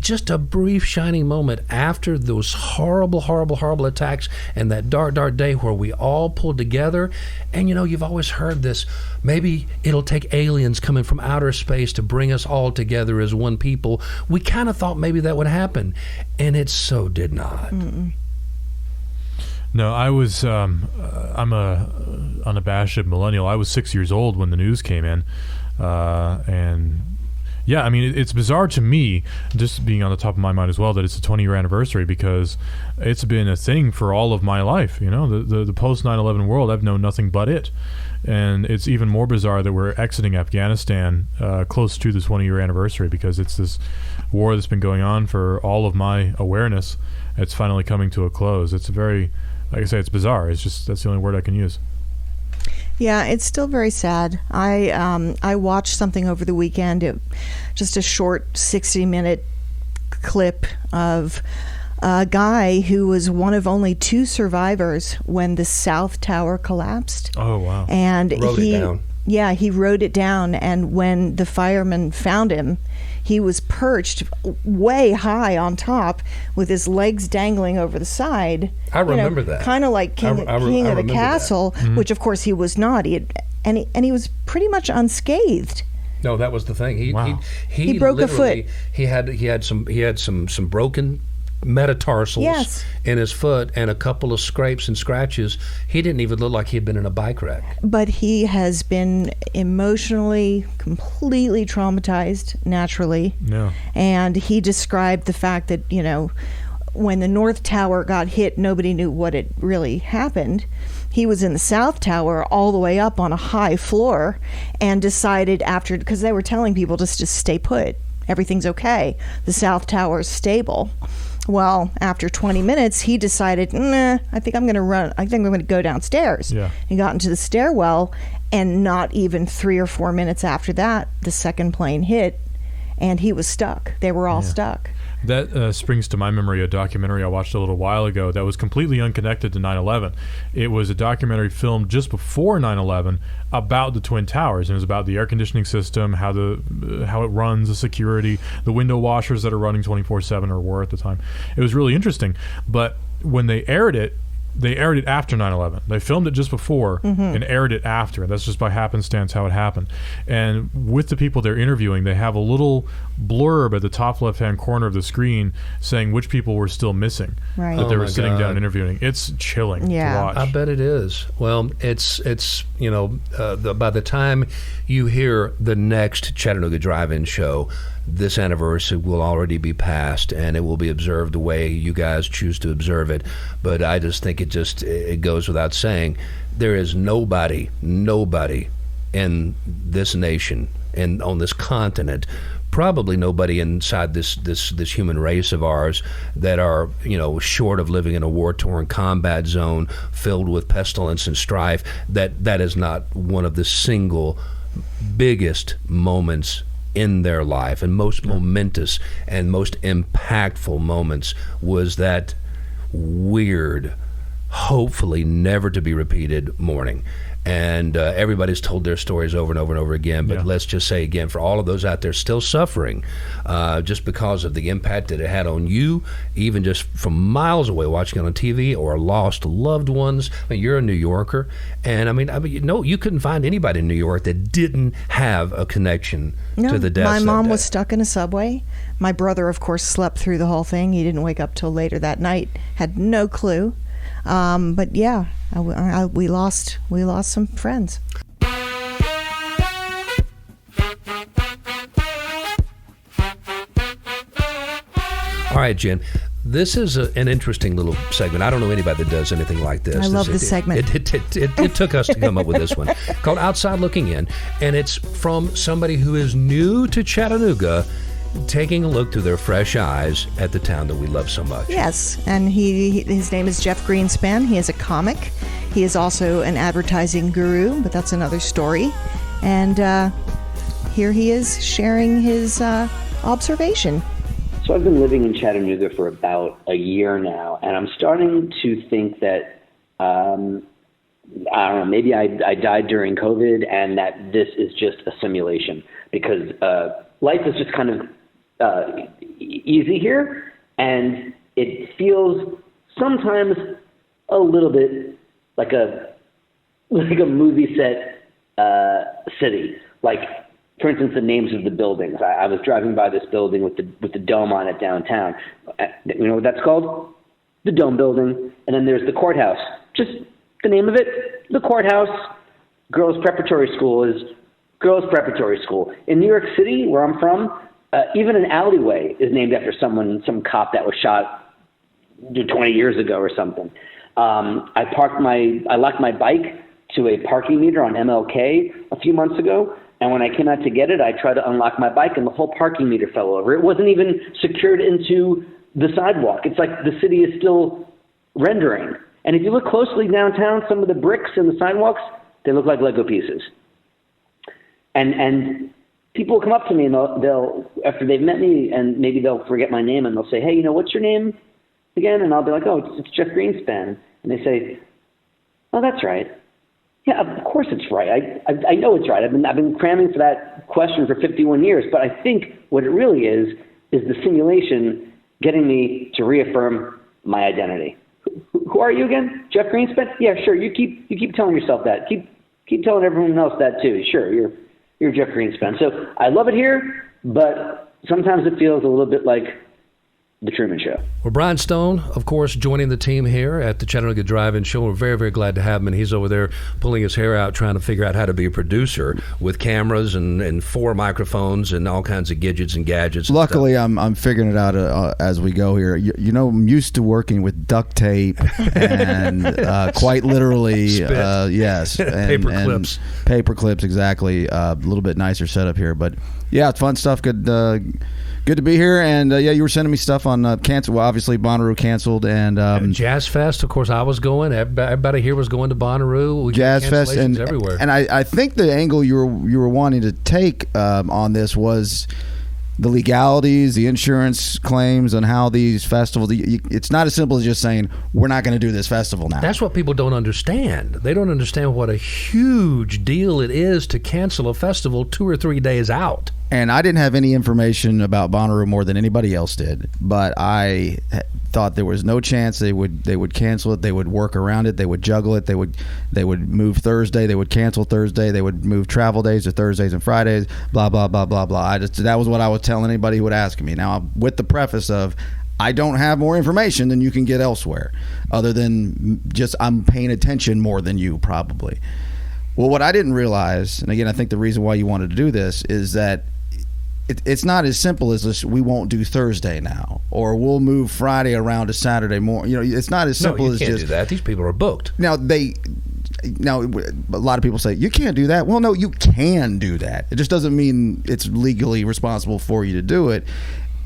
S1: Just a brief shining moment after those horrible, horrible, horrible attacks and that dark, dark day where we all pulled together. And you've always heard this, maybe it'll take aliens coming from outer space to bring us all together as one people. We kind of thought maybe that would happen, and it so did not.
S3: No, I was. I'm a unabashed millennial. I was 6 years old when the news came in, and yeah, I mean, it's bizarre to me, just being on the top of my mind as well, that it's a 20-year anniversary, because it's been a thing for all of my life. The post 9/11 world, I've known nothing but it, and it's even more bizarre that we're exiting Afghanistan close to the 20-year anniversary, because it's this war that's been going on for all of my awareness. It's finally coming to a close. It's very, like I say, it's bizarre. It's just, that's the only word I can use.
S2: Yeah, it's still very sad. I watched something over the weekend, just a short 60-minute clip of a guy who was one of only 2 survivors when the South Tower collapsed.
S3: Oh, wow.
S2: And
S1: Wrote it down.
S2: Yeah, he wrote it down, and when the firemen found him, he was perched way high on top with his legs dangling over the side.
S1: I remember that.
S2: Kind of like King
S1: I
S2: of the
S1: remember that.
S2: Castle, which of course he was not. He was pretty much unscathed.
S1: No, that was the thing.
S3: Wow.
S2: He broke a
S1: literally-
S2: foot.
S1: He had some broken metatarsals
S2: Yes.
S1: in his foot and a couple of scrapes and scratches. He didn't even look like he had been in a bike wreck.
S2: But he has been emotionally completely traumatized naturally.
S3: No.
S2: And he described the fact that, when the North Tower got hit, nobody knew what had really happened. He was in the South Tower all the way up on a high floor and decided because they were telling people just to stay put. Everything's okay. The South Tower is stable. Well, after 20 minutes, he decided, I think I'm going to run. I think I'm going to go downstairs.
S3: Yeah.
S2: He got into the stairwell, and not even 3 or 4 minutes after that, the second plane hit, and he was stuck. They were all stuck.
S3: That springs to my memory a documentary I watched a little while ago that was completely unconnected to 9/11. It was a documentary filmed just before 9/11 about the Twin Towers, and it was about the air conditioning system, how it runs, the security, the window washers that are running 24/7 or were at the time. It was really interesting, but when they aired it after 9/11. They filmed it just before and aired it after. That's just by happenstance how it happened. And with the people they're interviewing, they have a little blurb at the top left-hand corner of the screen saying which people were still missing
S2: Right.
S3: that they
S1: Oh
S3: were
S1: my
S3: sitting
S1: God.
S3: down interviewing. It's chilling
S2: Yeah.
S3: to watch.
S1: I bet it is. Well, it's by the time you hear the next Chattanooga Drive-In show, this anniversary will already be passed, and it will be observed the way you guys choose to observe it. But I just think it goes without saying, there is nobody in this nation and on this continent, probably nobody inside this human race of ours, that are short of living in a war-torn combat zone filled with pestilence and strife, that is not one of the single biggest moments in their life, and most momentous and most impactful moments was that weird, hopefully never to be repeated morning. And everybody's told their stories over and over and over again, but let's just say again, for all of those out there still suffering just because of the impact that it had on you, even just from miles away watching it on TV, or lost loved ones. I mean, you're a New Yorker, and you couldn't find anybody in New York that didn't have a connection to the deaths.
S2: My mom was stuck in a subway. My brother, of course, slept through the whole thing. He didn't wake up till later that night, had no clue. But yeah, we lost some friends.
S1: All right, Jen, this is an interesting little segment. I don't know anybody that does anything like this.
S2: I love this segment.
S1: It took us to come up with this one, called Outside Looking In, and it's from somebody who is new to Chattanooga, taking a look through their fresh eyes at the town that we love so much.
S2: Yes, and his name is Jeff Greenspan. He is a comic. He is also an advertising guru, but that's another story. And here he is sharing his observation.
S6: So I've been living in Chattanooga for about a year now, and I'm starting to think that, I don't know, maybe I died during COVID and that this is just a simulation, because life is just kind of easy here, and it feels sometimes a little bit like a movie set city. Like, for instance, the names of the buildings. I was driving by this building with the dome on it downtown. You know what that's called? The Dome Building. And then there's the courthouse. Just the name of it, the courthouse. Girls Preparatory School is Girls Preparatory School. In New York City, where I'm from, even an alleyway is named after some cop that was shot 20 years ago or something. I locked my bike to a parking meter on MLK a few months ago, and when I came out to get it, I tried to unlock my bike, and the whole parking meter fell over. It wasn't even secured into the sidewalk. It's like the city is still rendering. And if you look closely downtown, some of the bricks in the sidewalks, they look like Lego pieces. And people will come up to me, and they'll after they've met me, and maybe they'll forget my name, and they'll say, "Hey, what's your name again?" And I'll be like, "Oh, it's Jeff Greenspan." And they say, "Oh, that's right." Yeah, of course it's right. I know it's right. I've been cramming for that question for 51 years. But I think what it really is the simulation getting me to reaffirm my identity. Who are you again? Jeff Greenspan? Yeah, sure. You keep telling yourself that. Keep telling everyone else that too. Sure, you're Jeff Greenspan. So I love it here, but sometimes it feels a little bit like The Truman Show.
S1: Well, Brian Stone, of course, joining the team here at the Chattanooga Drive-In Show. We're very, very glad to have him, and he's over there pulling his hair out trying to figure out how to be a producer with cameras and 4 microphones and all kinds of gadgets and gadgets.
S4: Luckily, I'm figuring it out as we go here. I'm used to working with duct tape and quite literally, yes, and,
S1: paper clips.
S4: Paper clips, exactly. A little bit nicer setup here, but yeah, it's fun stuff. Good to be here, and you were sending me stuff on cancel. Well, obviously Bonnaroo canceled, and
S1: Jazz Fest. Of course, I was going. Everybody here was going to Bonnaroo.
S4: Jazz Fest, and
S1: everywhere.
S4: And I think the angle you were wanting to take on this was the legalities, the insurance claims, and how these festivals. It's not as simple as just saying we're not going to do this festival now.
S1: That's what people don't understand. They don't understand what a huge deal it is to cancel a festival 2 or 3 days out.
S4: And I didn't have any information about Bonnaroo more than anybody else did, but I thought there was no chance they would cancel it. They would work around it. They would juggle it. They would move Thursday. They would cancel Thursday. They would move travel days to Thursdays and Fridays. Blah blah blah blah blah. That was what I would tell anybody who would ask me. Now, with the preface of, I don't have more information than you can get elsewhere, other than just I'm paying attention more than you probably. Well, what I didn't realize, and again, I think the reason why you wanted to do this is that it's not as simple as this, we won't do Thursday now, or we'll move Friday around to Saturday morning. It's not as simple
S1: you
S4: as
S1: can't
S4: just
S1: do that. These people are booked.
S4: Now, a lot of people say, you can't do that. Well, no, you can do that. It just doesn't mean it's legally responsible for you to do it.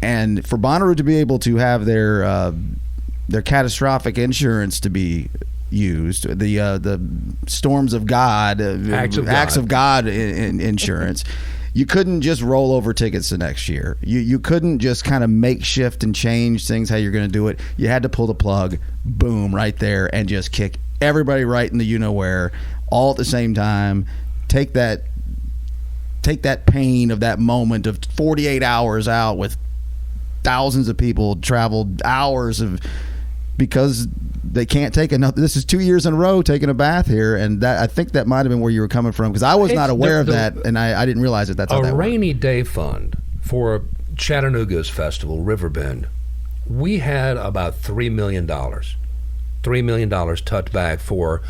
S4: And for Bonnaroo to be able to have their catastrophic insurance to be used, the Storms of God, Acts of God insurance, you couldn't just roll over tickets the next year. You couldn't just kind of makeshift and change things how you're going to do it. You had to pull the plug, boom, right there, and just kick everybody right in the you-know-where all at the same time. Take that pain of that moment of 48 hours out with thousands of people traveled hours of, because they can't take another. This is 2 years in a row taking a bath here, and that, I think that might have been where you were coming from, because I was not aware of that, and I didn't realize that. That's how that
S1: a
S4: worked.
S1: rainy day fund for Chattanooga's festival, Riverbend. We had about $3 million tucked back for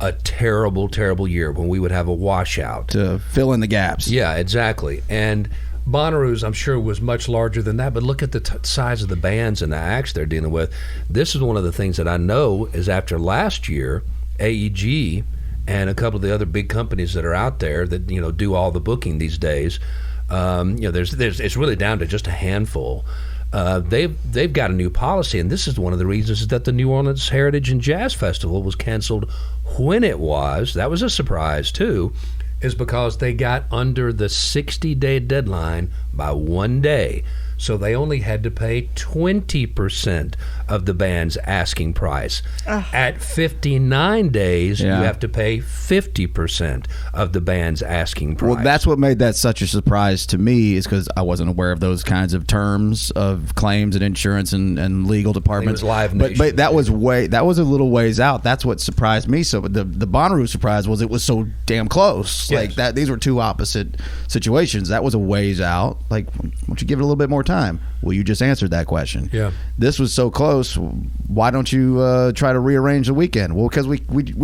S1: a terrible, terrible year when we would have a washout
S4: to fill in the gaps.
S1: Yeah, exactly. And Bonnaroo's, I'm sure, was much larger than that, but look at the size of the bands and the acts they're dealing with. This is one of the things that I know is after last year, AEG and a couple of the other big companies that are out there that do all the booking these days. There's it's really down to just a handful. They've got a new policy, and this is one of the reasons that the New Orleans Heritage and Jazz Festival was canceled when it was. That was a surprise too. Is because they got under the 60-day deadline by 1 day. So they only had to pay 20% of the band's asking price. At 59 days, you have to pay 50% of the band's asking price.
S4: Well, that's what made that such a surprise to me, is because I wasn't aware of those kinds of terms of claims and insurance and legal departments.
S1: It was Live Nation.
S4: But that was a little ways out. That's what surprised me. So the Bonnaroo surprise was it was so damn close.
S1: Yes.
S4: Like that, these were two opposite situations. That was a ways out. Like, why don't you give it a little bit more time? Well, you just answered that question.
S1: Yeah.
S4: This was so close. Why don't you try to rearrange the weekend? Well, because we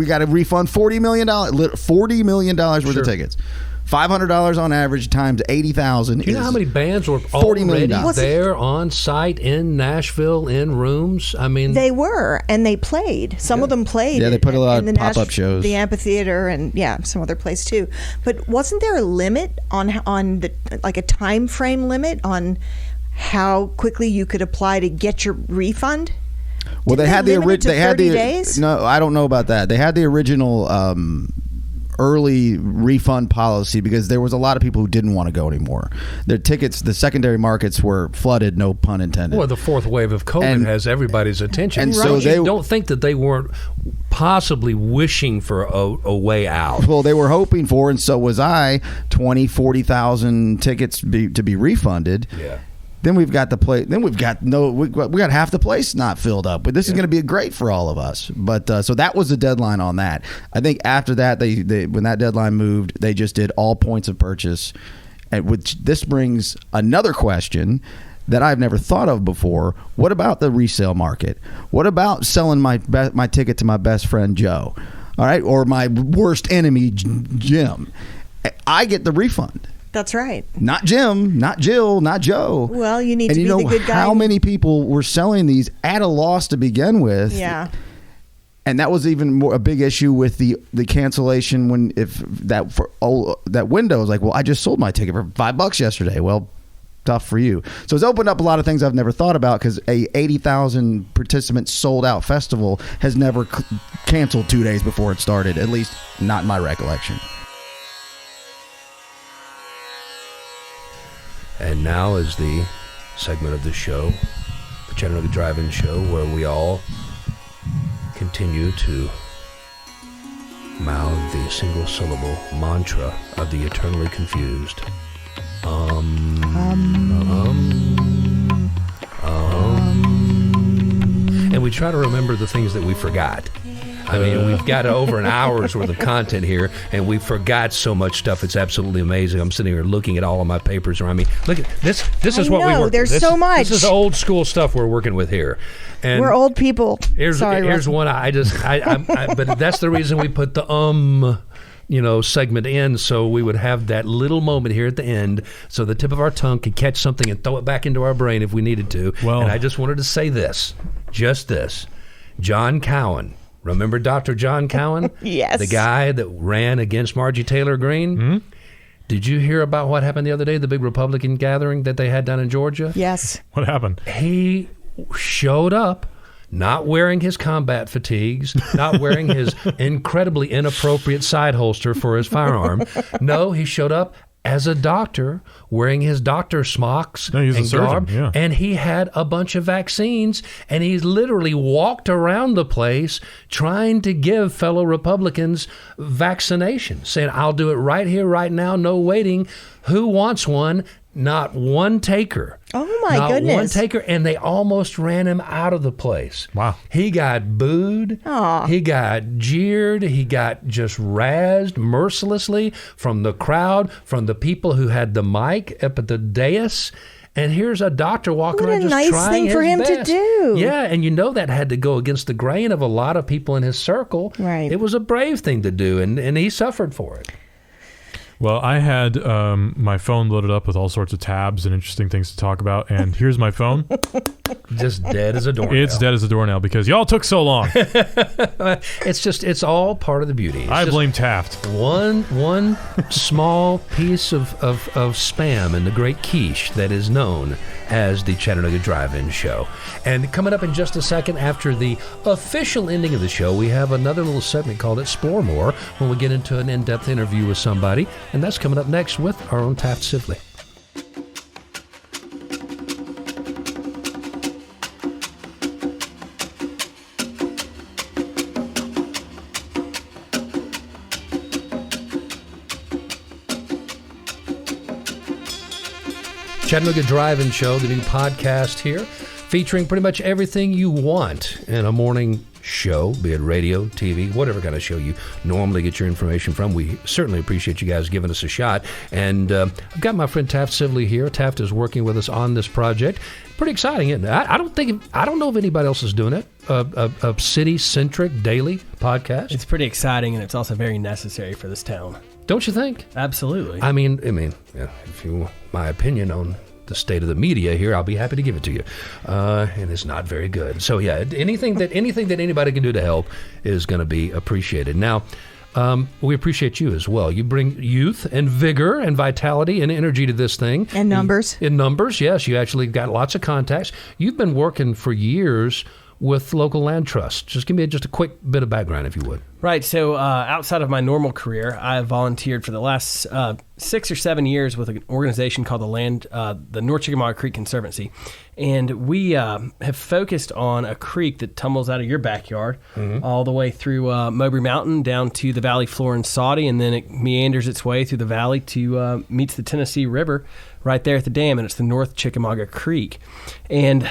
S4: got to refund $40 million worth
S1: Sure.
S4: of tickets. $500 on average times 80,000.
S1: Do you know how many bands were
S4: $40 million.
S1: already there on site in Nashville in rooms? I mean,
S2: They were, and they played. Some of them played.
S4: Yeah, they put a lot
S2: in
S4: of
S2: the
S4: pop-up shows.
S2: The amphitheater, and some other place too. But wasn't there a limit on the, like a time frame limit on how quickly you could apply to get your refund?
S4: Well,
S2: Didn't
S4: they had
S2: limit it to 30 days?
S4: No, I don't know about that. They had the original early refund policy because there was a lot of people who didn't want to go anymore. Their tickets, the secondary markets were flooded, no pun intended.
S1: well, the fourth wave of COVID has everybody's attention.
S4: and
S1: so
S4: they
S1: don't think that they weren't possibly wishing for a way out.
S4: Well, they were hoping for, and so was I, 20, 40,000 tickets to be refunded.
S1: Yeah.
S4: Then we've got the place. Then we got half the place not filled up. But this is going to be great for all of us. But so that was the deadline on that. I think after that, they when that deadline moved, they just did all points of purchase. And which this brings another question that I've never thought of before. What about the resale market? What about selling my ticket to my best friend Joe? All right, or my worst enemy Jim? I get the refund.
S2: That's right.
S4: Not Jim, not Jill, not Joe.
S2: Well, you need to
S4: and
S2: be the good guy.
S4: How many people were selling these at a loss to begin with?
S2: Yeah.
S4: And that was even more a big issue with the cancellation when that window was like, well, I just sold my ticket for $5 yesterday. Well, tough for you. So it's opened up a lot of things I've never thought about, because a 80,000 participant sold out festival has never canceled 2 days before it started, at least not in my recollection.
S1: And now is the segment of the show, the Chattanooga Drive-In Show, where we all continue to mouth the single syllable mantra of the eternally confused. And we try to remember the things that we forgot. I mean, we've got over an hour's worth of content here, and we forgot so much stuff. It's absolutely amazing. I'm sitting here looking at all of my papers around me. Look at this. This is
S2: I
S1: what we
S2: know,
S1: work
S2: there's
S1: with.
S2: so much.
S1: This is old school stuff we're working with here. And
S2: We're old people.
S1: Here's
S2: Sorry,
S1: one. But that's the reason we put the segment in, so we would have that little moment here at the end, so the tip of our tongue could catch something and throw it back into our brain if we needed to.
S3: Well,
S1: and I just wanted to say this, just this. John Cowan. Remember Dr. John Cowan?
S2: Yes.
S1: The guy that ran against Marjorie Taylor Greene? Mm-hmm. Did you hear about what happened the other day, the big Republican gathering that they had down in Georgia?
S2: Yes.
S3: What happened?
S1: He showed up not wearing his combat fatigues, not wearing his incredibly inappropriate side holster for his firearm. No, he showed up as a doctor, wearing his doctor smocks
S3: no, he's
S1: and
S3: a surgeon,
S1: garb,
S3: yeah.
S1: and he had a bunch of vaccines, and he literally walked around the place trying to give fellow Republicans vaccinations, saying, I'll do it right here, right now, no waiting. Who wants one? Not one taker.
S2: Oh, my goodness.
S1: Not one taker, and they almost ran him out of the place.
S3: Wow.
S1: He got booed.
S2: Aw.
S1: He got jeered. He got just razzed mercilessly from the crowd, from the people who had the mic up at the dais. And here's a doctor walking
S2: What a
S1: around just
S2: nice
S1: trying
S2: thing
S1: his
S2: for him to
S1: best.
S2: do.
S1: Yeah, and that had to go against the grain of a lot of people in his circle.
S2: Right.
S1: It was a brave thing to do, and he suffered for it.
S3: Well, I had my phone loaded up with all sorts of tabs and interesting things to talk about, and here's my phone.
S1: Just dead as a doornail.
S3: It's dead as a doornail because y'all took so long.
S1: It's all part of the beauty. It's
S3: I
S1: just
S3: blame Taft.
S1: one small piece of spam in the great quiche that is known as the Chattanooga Drive-In Show. And coming up in just a second after the official ending of the show, we have another little segment called Explore More, when we get into an in-depth interview with somebody. And that's coming up next with our own Taft Sibley. Chattanooga Drive-In Show, the new podcast here, featuring pretty much everything you want in a morning show, be it radio, TV, whatever kind of show you normally get your information from. We certainly appreciate you guys giving us a shot. And I've got my friend Taft Sibley here. Taft is working with us on this project. Pretty exciting, isn't it? I don't know if anybody else is doing it. A city-centric daily podcast.
S7: It's pretty exciting, and it's also very necessary for this town.
S1: Don't you think?
S7: Absolutely.
S1: I mean, yeah, if you want my opinion on the state of the media here, I'll be happy to give it to you. And it's not very good. So yeah, anything that anybody can do to help is going to be appreciated. Now, we appreciate you as well. You bring youth and vigor and vitality and energy to this thing.
S2: And numbers.
S1: In numbers, yes. You actually got lots of contacts. You've been working for years with local land trusts. Just give me just a quick bit of background, if you would.
S7: Right. So outside of my normal career, I volunteered for the last 6 or 7 years with an organization called the North Chickamauga Creek Conservancy. And we have focused on a creek that tumbles out of your backyard all the way through Mowbray Mountain down to the valley floor in Saudi, and then it meanders its way through the valley to meets the Tennessee River right there at the dam, and it's the North Chickamauga Creek. And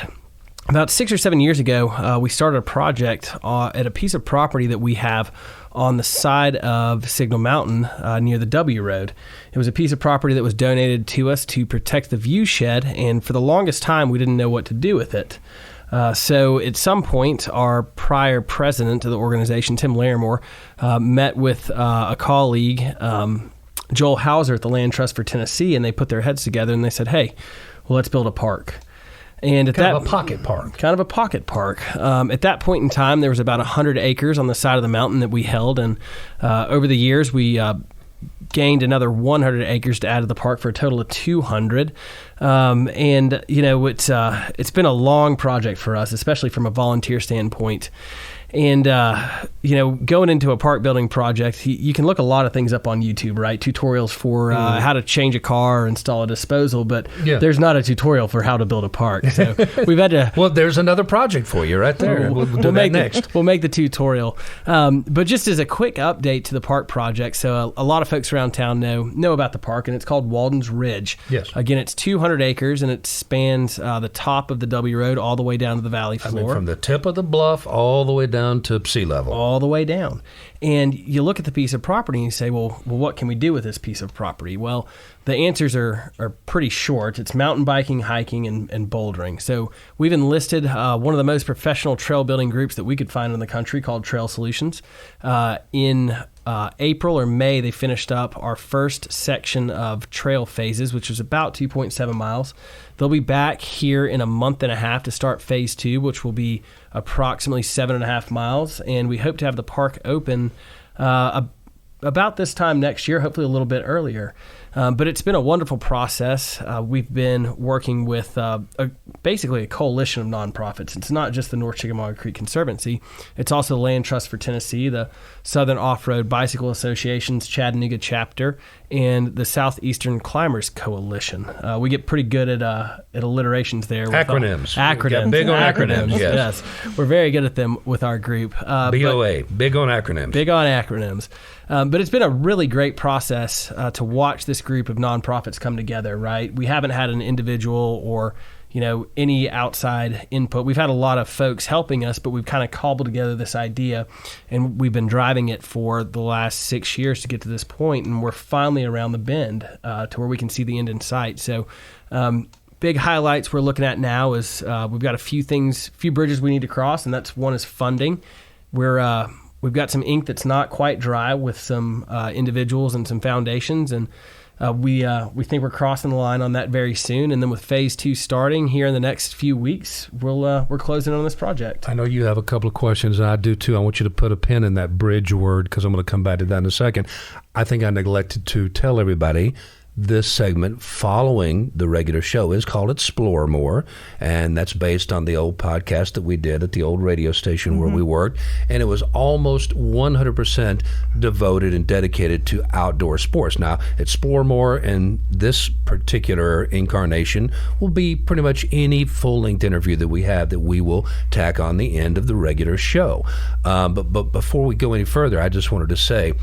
S7: about 6 or 7 years ago, we started a project at a piece of property that we have on the side of Signal Mountain near the W Road. It was a piece of property that was donated to us to protect the view shed, and for the longest time, we didn't know what to do with it. So at some point, our prior president of the organization, Tim Larimore, met with a colleague, Joel Hauser at the Land Trust for Tennessee, and they put their heads together and they said, hey, well, let's build a park. And at
S1: Kind of a pocket park.
S7: Kind of a pocket park. At that point in time, there was about 100 acres on the side of the mountain that we held. And over the years, we gained another 100 acres to add to the park for a total of 200. And, you know, it's been a long project for us, especially from a volunteer standpoint. And, you know, going into a park building project, you can look a lot of things up on YouTube, right? Tutorials for how to change a car or install a disposal, but there's not a tutorial for how to build a park. So we've had to...
S1: Well, there's another project for you right there. We'll do that next.
S7: We'll make the tutorial. But just as a quick update to the park project, so a lot of folks around town know about the park, and it's called Walden's Ridge.
S1: Yes.
S7: Again, it's 200 acres, and it spans the top of the W Road all the way down to the valley floor.
S1: I mean, from the tip of the bluff all the way down to sea level.
S7: All the way down. And you look at the piece of property and you say, well, what can we do with this piece of property? Well, the answers are pretty short. It's mountain biking, hiking, and bouldering. So we've enlisted one of the most professional trail building groups that we could find in the country called Trail Solutions in April or May, they finished up our first section of trail phases, which was about 2.7 miles. They'll be back here in a month and a half to start phase 2, which will be approximately 7.5 miles. And we hope to have the park open about this time next year, hopefully a little bit earlier. But it's been a wonderful process. We've been working with basically a coalition of nonprofits. It's not just the North Chickamauga Creek Conservancy. It's also the Land Trust for Tennessee, the Southern Off-Road Bicycle Association's Chattanooga chapter, and the Southeastern Climbers Coalition. We get pretty good at alliterations there.
S1: Acronyms.
S7: Acronyms.
S1: Yeah, big on acronyms, yes.
S7: We're very good at them with our group.
S1: BOA, big on acronyms.
S7: Big on acronyms. But it's been a really great process to watch this group of nonprofits come together, right? We haven't had an individual or, any outside input. We've had a lot of folks helping us, but we've kind of cobbled together this idea, and we've been driving it for the last 6 years to get to this point, and we're finally around the bend to where we can see the end in sight. So big highlights we're looking at now is we've got a few bridges we need to cross, and one is funding. We've got some ink that's not quite dry with some individuals and some foundations, and we think we're crossing the line on that very soon. And then with phase 2 starting here in the next few weeks, we're closing on this project.
S1: I know you have a couple of questions, and I do too. I want you to put a pin in that bridge word because I'm going to come back to that in a second. I think I neglected to tell everybody this segment following the regular show is called Explore More, and that's based on the old podcast that we did at the old radio station where we worked, and it was almost 100% devoted and dedicated to outdoor sports. Now, Explore More in this particular incarnation will be pretty much any full-length interview that we have that we will tack on the end of the regular show. But before we go any further, I just wanted to say,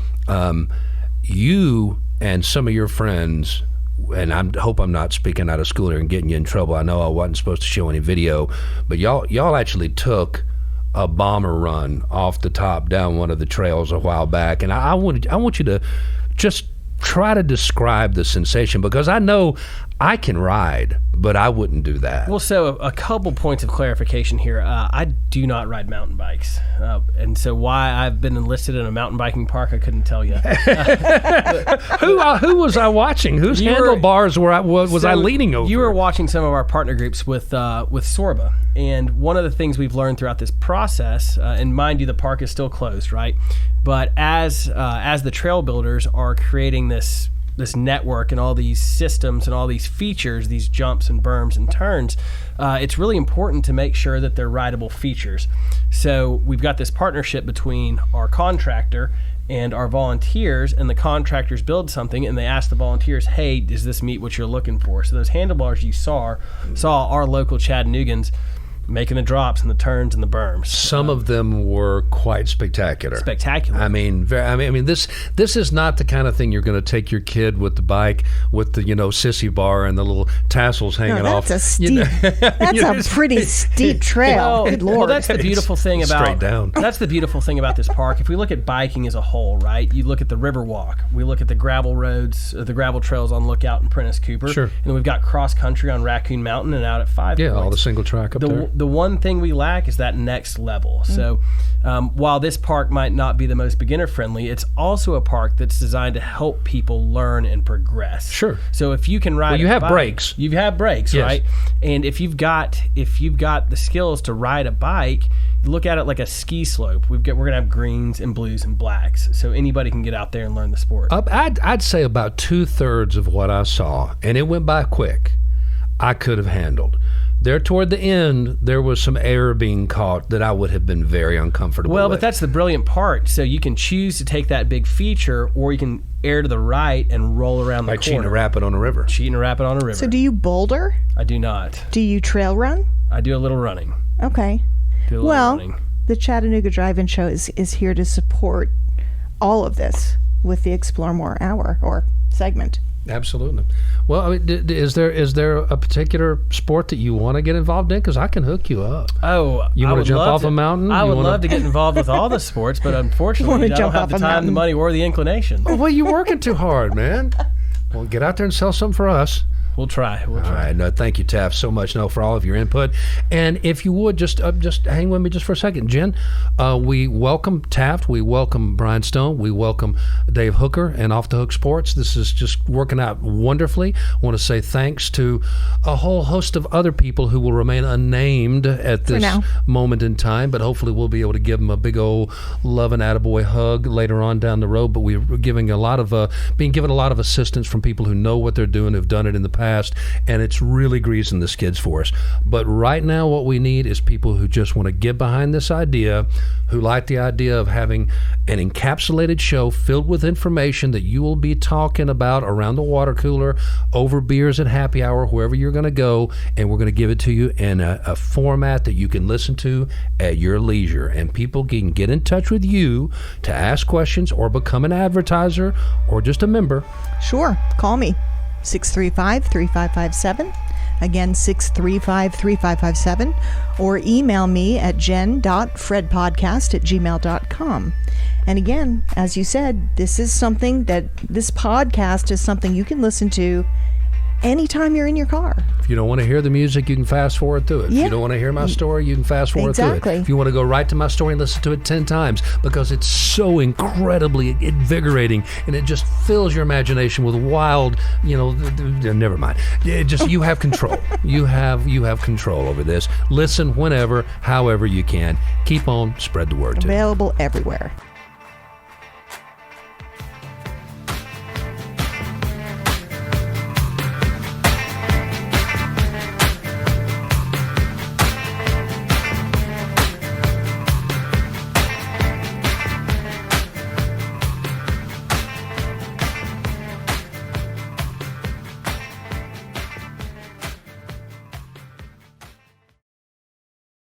S1: you and some of your friends, and I hope I'm not speaking out of school here and getting you in trouble. I know I wasn't supposed to show any video, but y'all actually took a bomber run off the top down one of the trails a while back, and I want you to just try to describe the sensation, because I know I can ride, but I wouldn't do that.
S7: Well, so a couple points of clarification here. I do not ride mountain bikes. And so why I've been enlisted in a mountain biking park, I couldn't tell you.
S1: Who was I watching? Whose handlebars was I leaning over?
S7: You were watching some of our partner groups with Sorba. And one of the things we've learned throughout this process, and mind you, the park is still closed, right? But as the trail builders are creating this network and all these systems and all these features, these jumps and berms and turns, it's really important to make sure that they're rideable features. So we've got this partnership between our contractor and our volunteers, and the contractors build something and they ask the volunteers, hey, does this meet what you're looking for? So those handlebars you saw our local Chattanoogans making the drops and the turns and the berms.
S1: Some of them were quite spectacular. I mean, this is not the kind of thing you're going to take your kid with the bike with the sissy bar and the little tassels hanging off.
S2: That's a pretty steep trail. Good Lord.
S7: Well, that's the beautiful thing about
S1: straight down.
S7: That's the beautiful thing about this park. If we look at biking as a whole, right? You look at the River Walk. We look at the gravel roads, the gravel trails on Lookout and Prentice Cooper.
S1: Sure.
S7: And we've got cross country on Raccoon Mountain and out at Five Points.
S1: All the single track up there.
S7: The one thing we lack is that next level. So while this park might not be the most beginner friendly, it's also a park that's designed to help people learn and progress.
S1: Sure.
S7: So if you can ride
S1: you have
S7: bike,
S1: brakes.
S7: You have brakes,
S1: yes.
S7: right? And if you've got the skills to ride a bike, look at it like a ski slope. We're going to have greens and blues and blacks, so anybody can get out there and learn the sport.
S1: I'd say about 2/3 of what I saw, and it went by quick, I could have handled. There toward the end, there was some air being caught that I would have been very uncomfortable with.
S7: But that's the brilliant part. So you can choose to take that big feature, or you can air to the right and roll around the corner.
S1: Like cheating a rapid on a river.
S2: So do you boulder?
S7: I do not.
S2: Do you trail run?
S7: I do a little running.
S2: Okay.
S7: Running.
S2: The Chattanooga Drive-In Show is here to support all of this with the Explore More hour or segment.
S1: Absolutely. Well, I mean, is there a particular sport that you want to get involved in? Because I can hook you up.
S7: Oh,
S1: you want to jump off a mountain?
S7: I would love to get involved with all the sports, but unfortunately, I don't have the time, the money, or the inclination.
S1: Well, you're working too hard, man. Well, get out there and sell something for us.
S7: We'll try.
S1: All right. No, thank you, Taft, so much for all of your input. And if you would, just hang with me just for a second. Jen, we welcome Taft. We welcome Brian Stone. We welcome Dave Hooker and Off the Hook Sports. This is just working out wonderfully. I want to say thanks to a whole host of other people who will remain unnamed at this moment in time, but hopefully we'll be able to give them a big old love and attaboy hug later on down the road. But we're being given a lot of assistance from people who know what they're doing, who've done it in the past, and it's really greasing the skids for us. But right now what we need is people who just want to get behind this idea, who like the idea of having an encapsulated show filled with information that you will be talking about around the water cooler, over beers at happy hour, wherever you're going to go, and we're going to give it to you in a format that you can listen to at your leisure. And people can get in touch with you to ask questions or become an advertiser or just a member. Sure.
S2: Call me, 635-3557. Again, 635-3557. Or email me at jen.fredpodcast@gmail.com. And again, as you said, this podcast is something you can listen to anytime you're in your car.
S1: If you don't want to hear the music, you can fast forward through it. If you don't want to hear my story, you can fast forward through it. If you want to go right to my story and listen to it 10 times because it's so incredibly invigorating and it just fills your imagination with wild, never mind. You have control. You have control over this. Listen whenever, however you can. Keep on, spread the word.
S2: Available everywhere.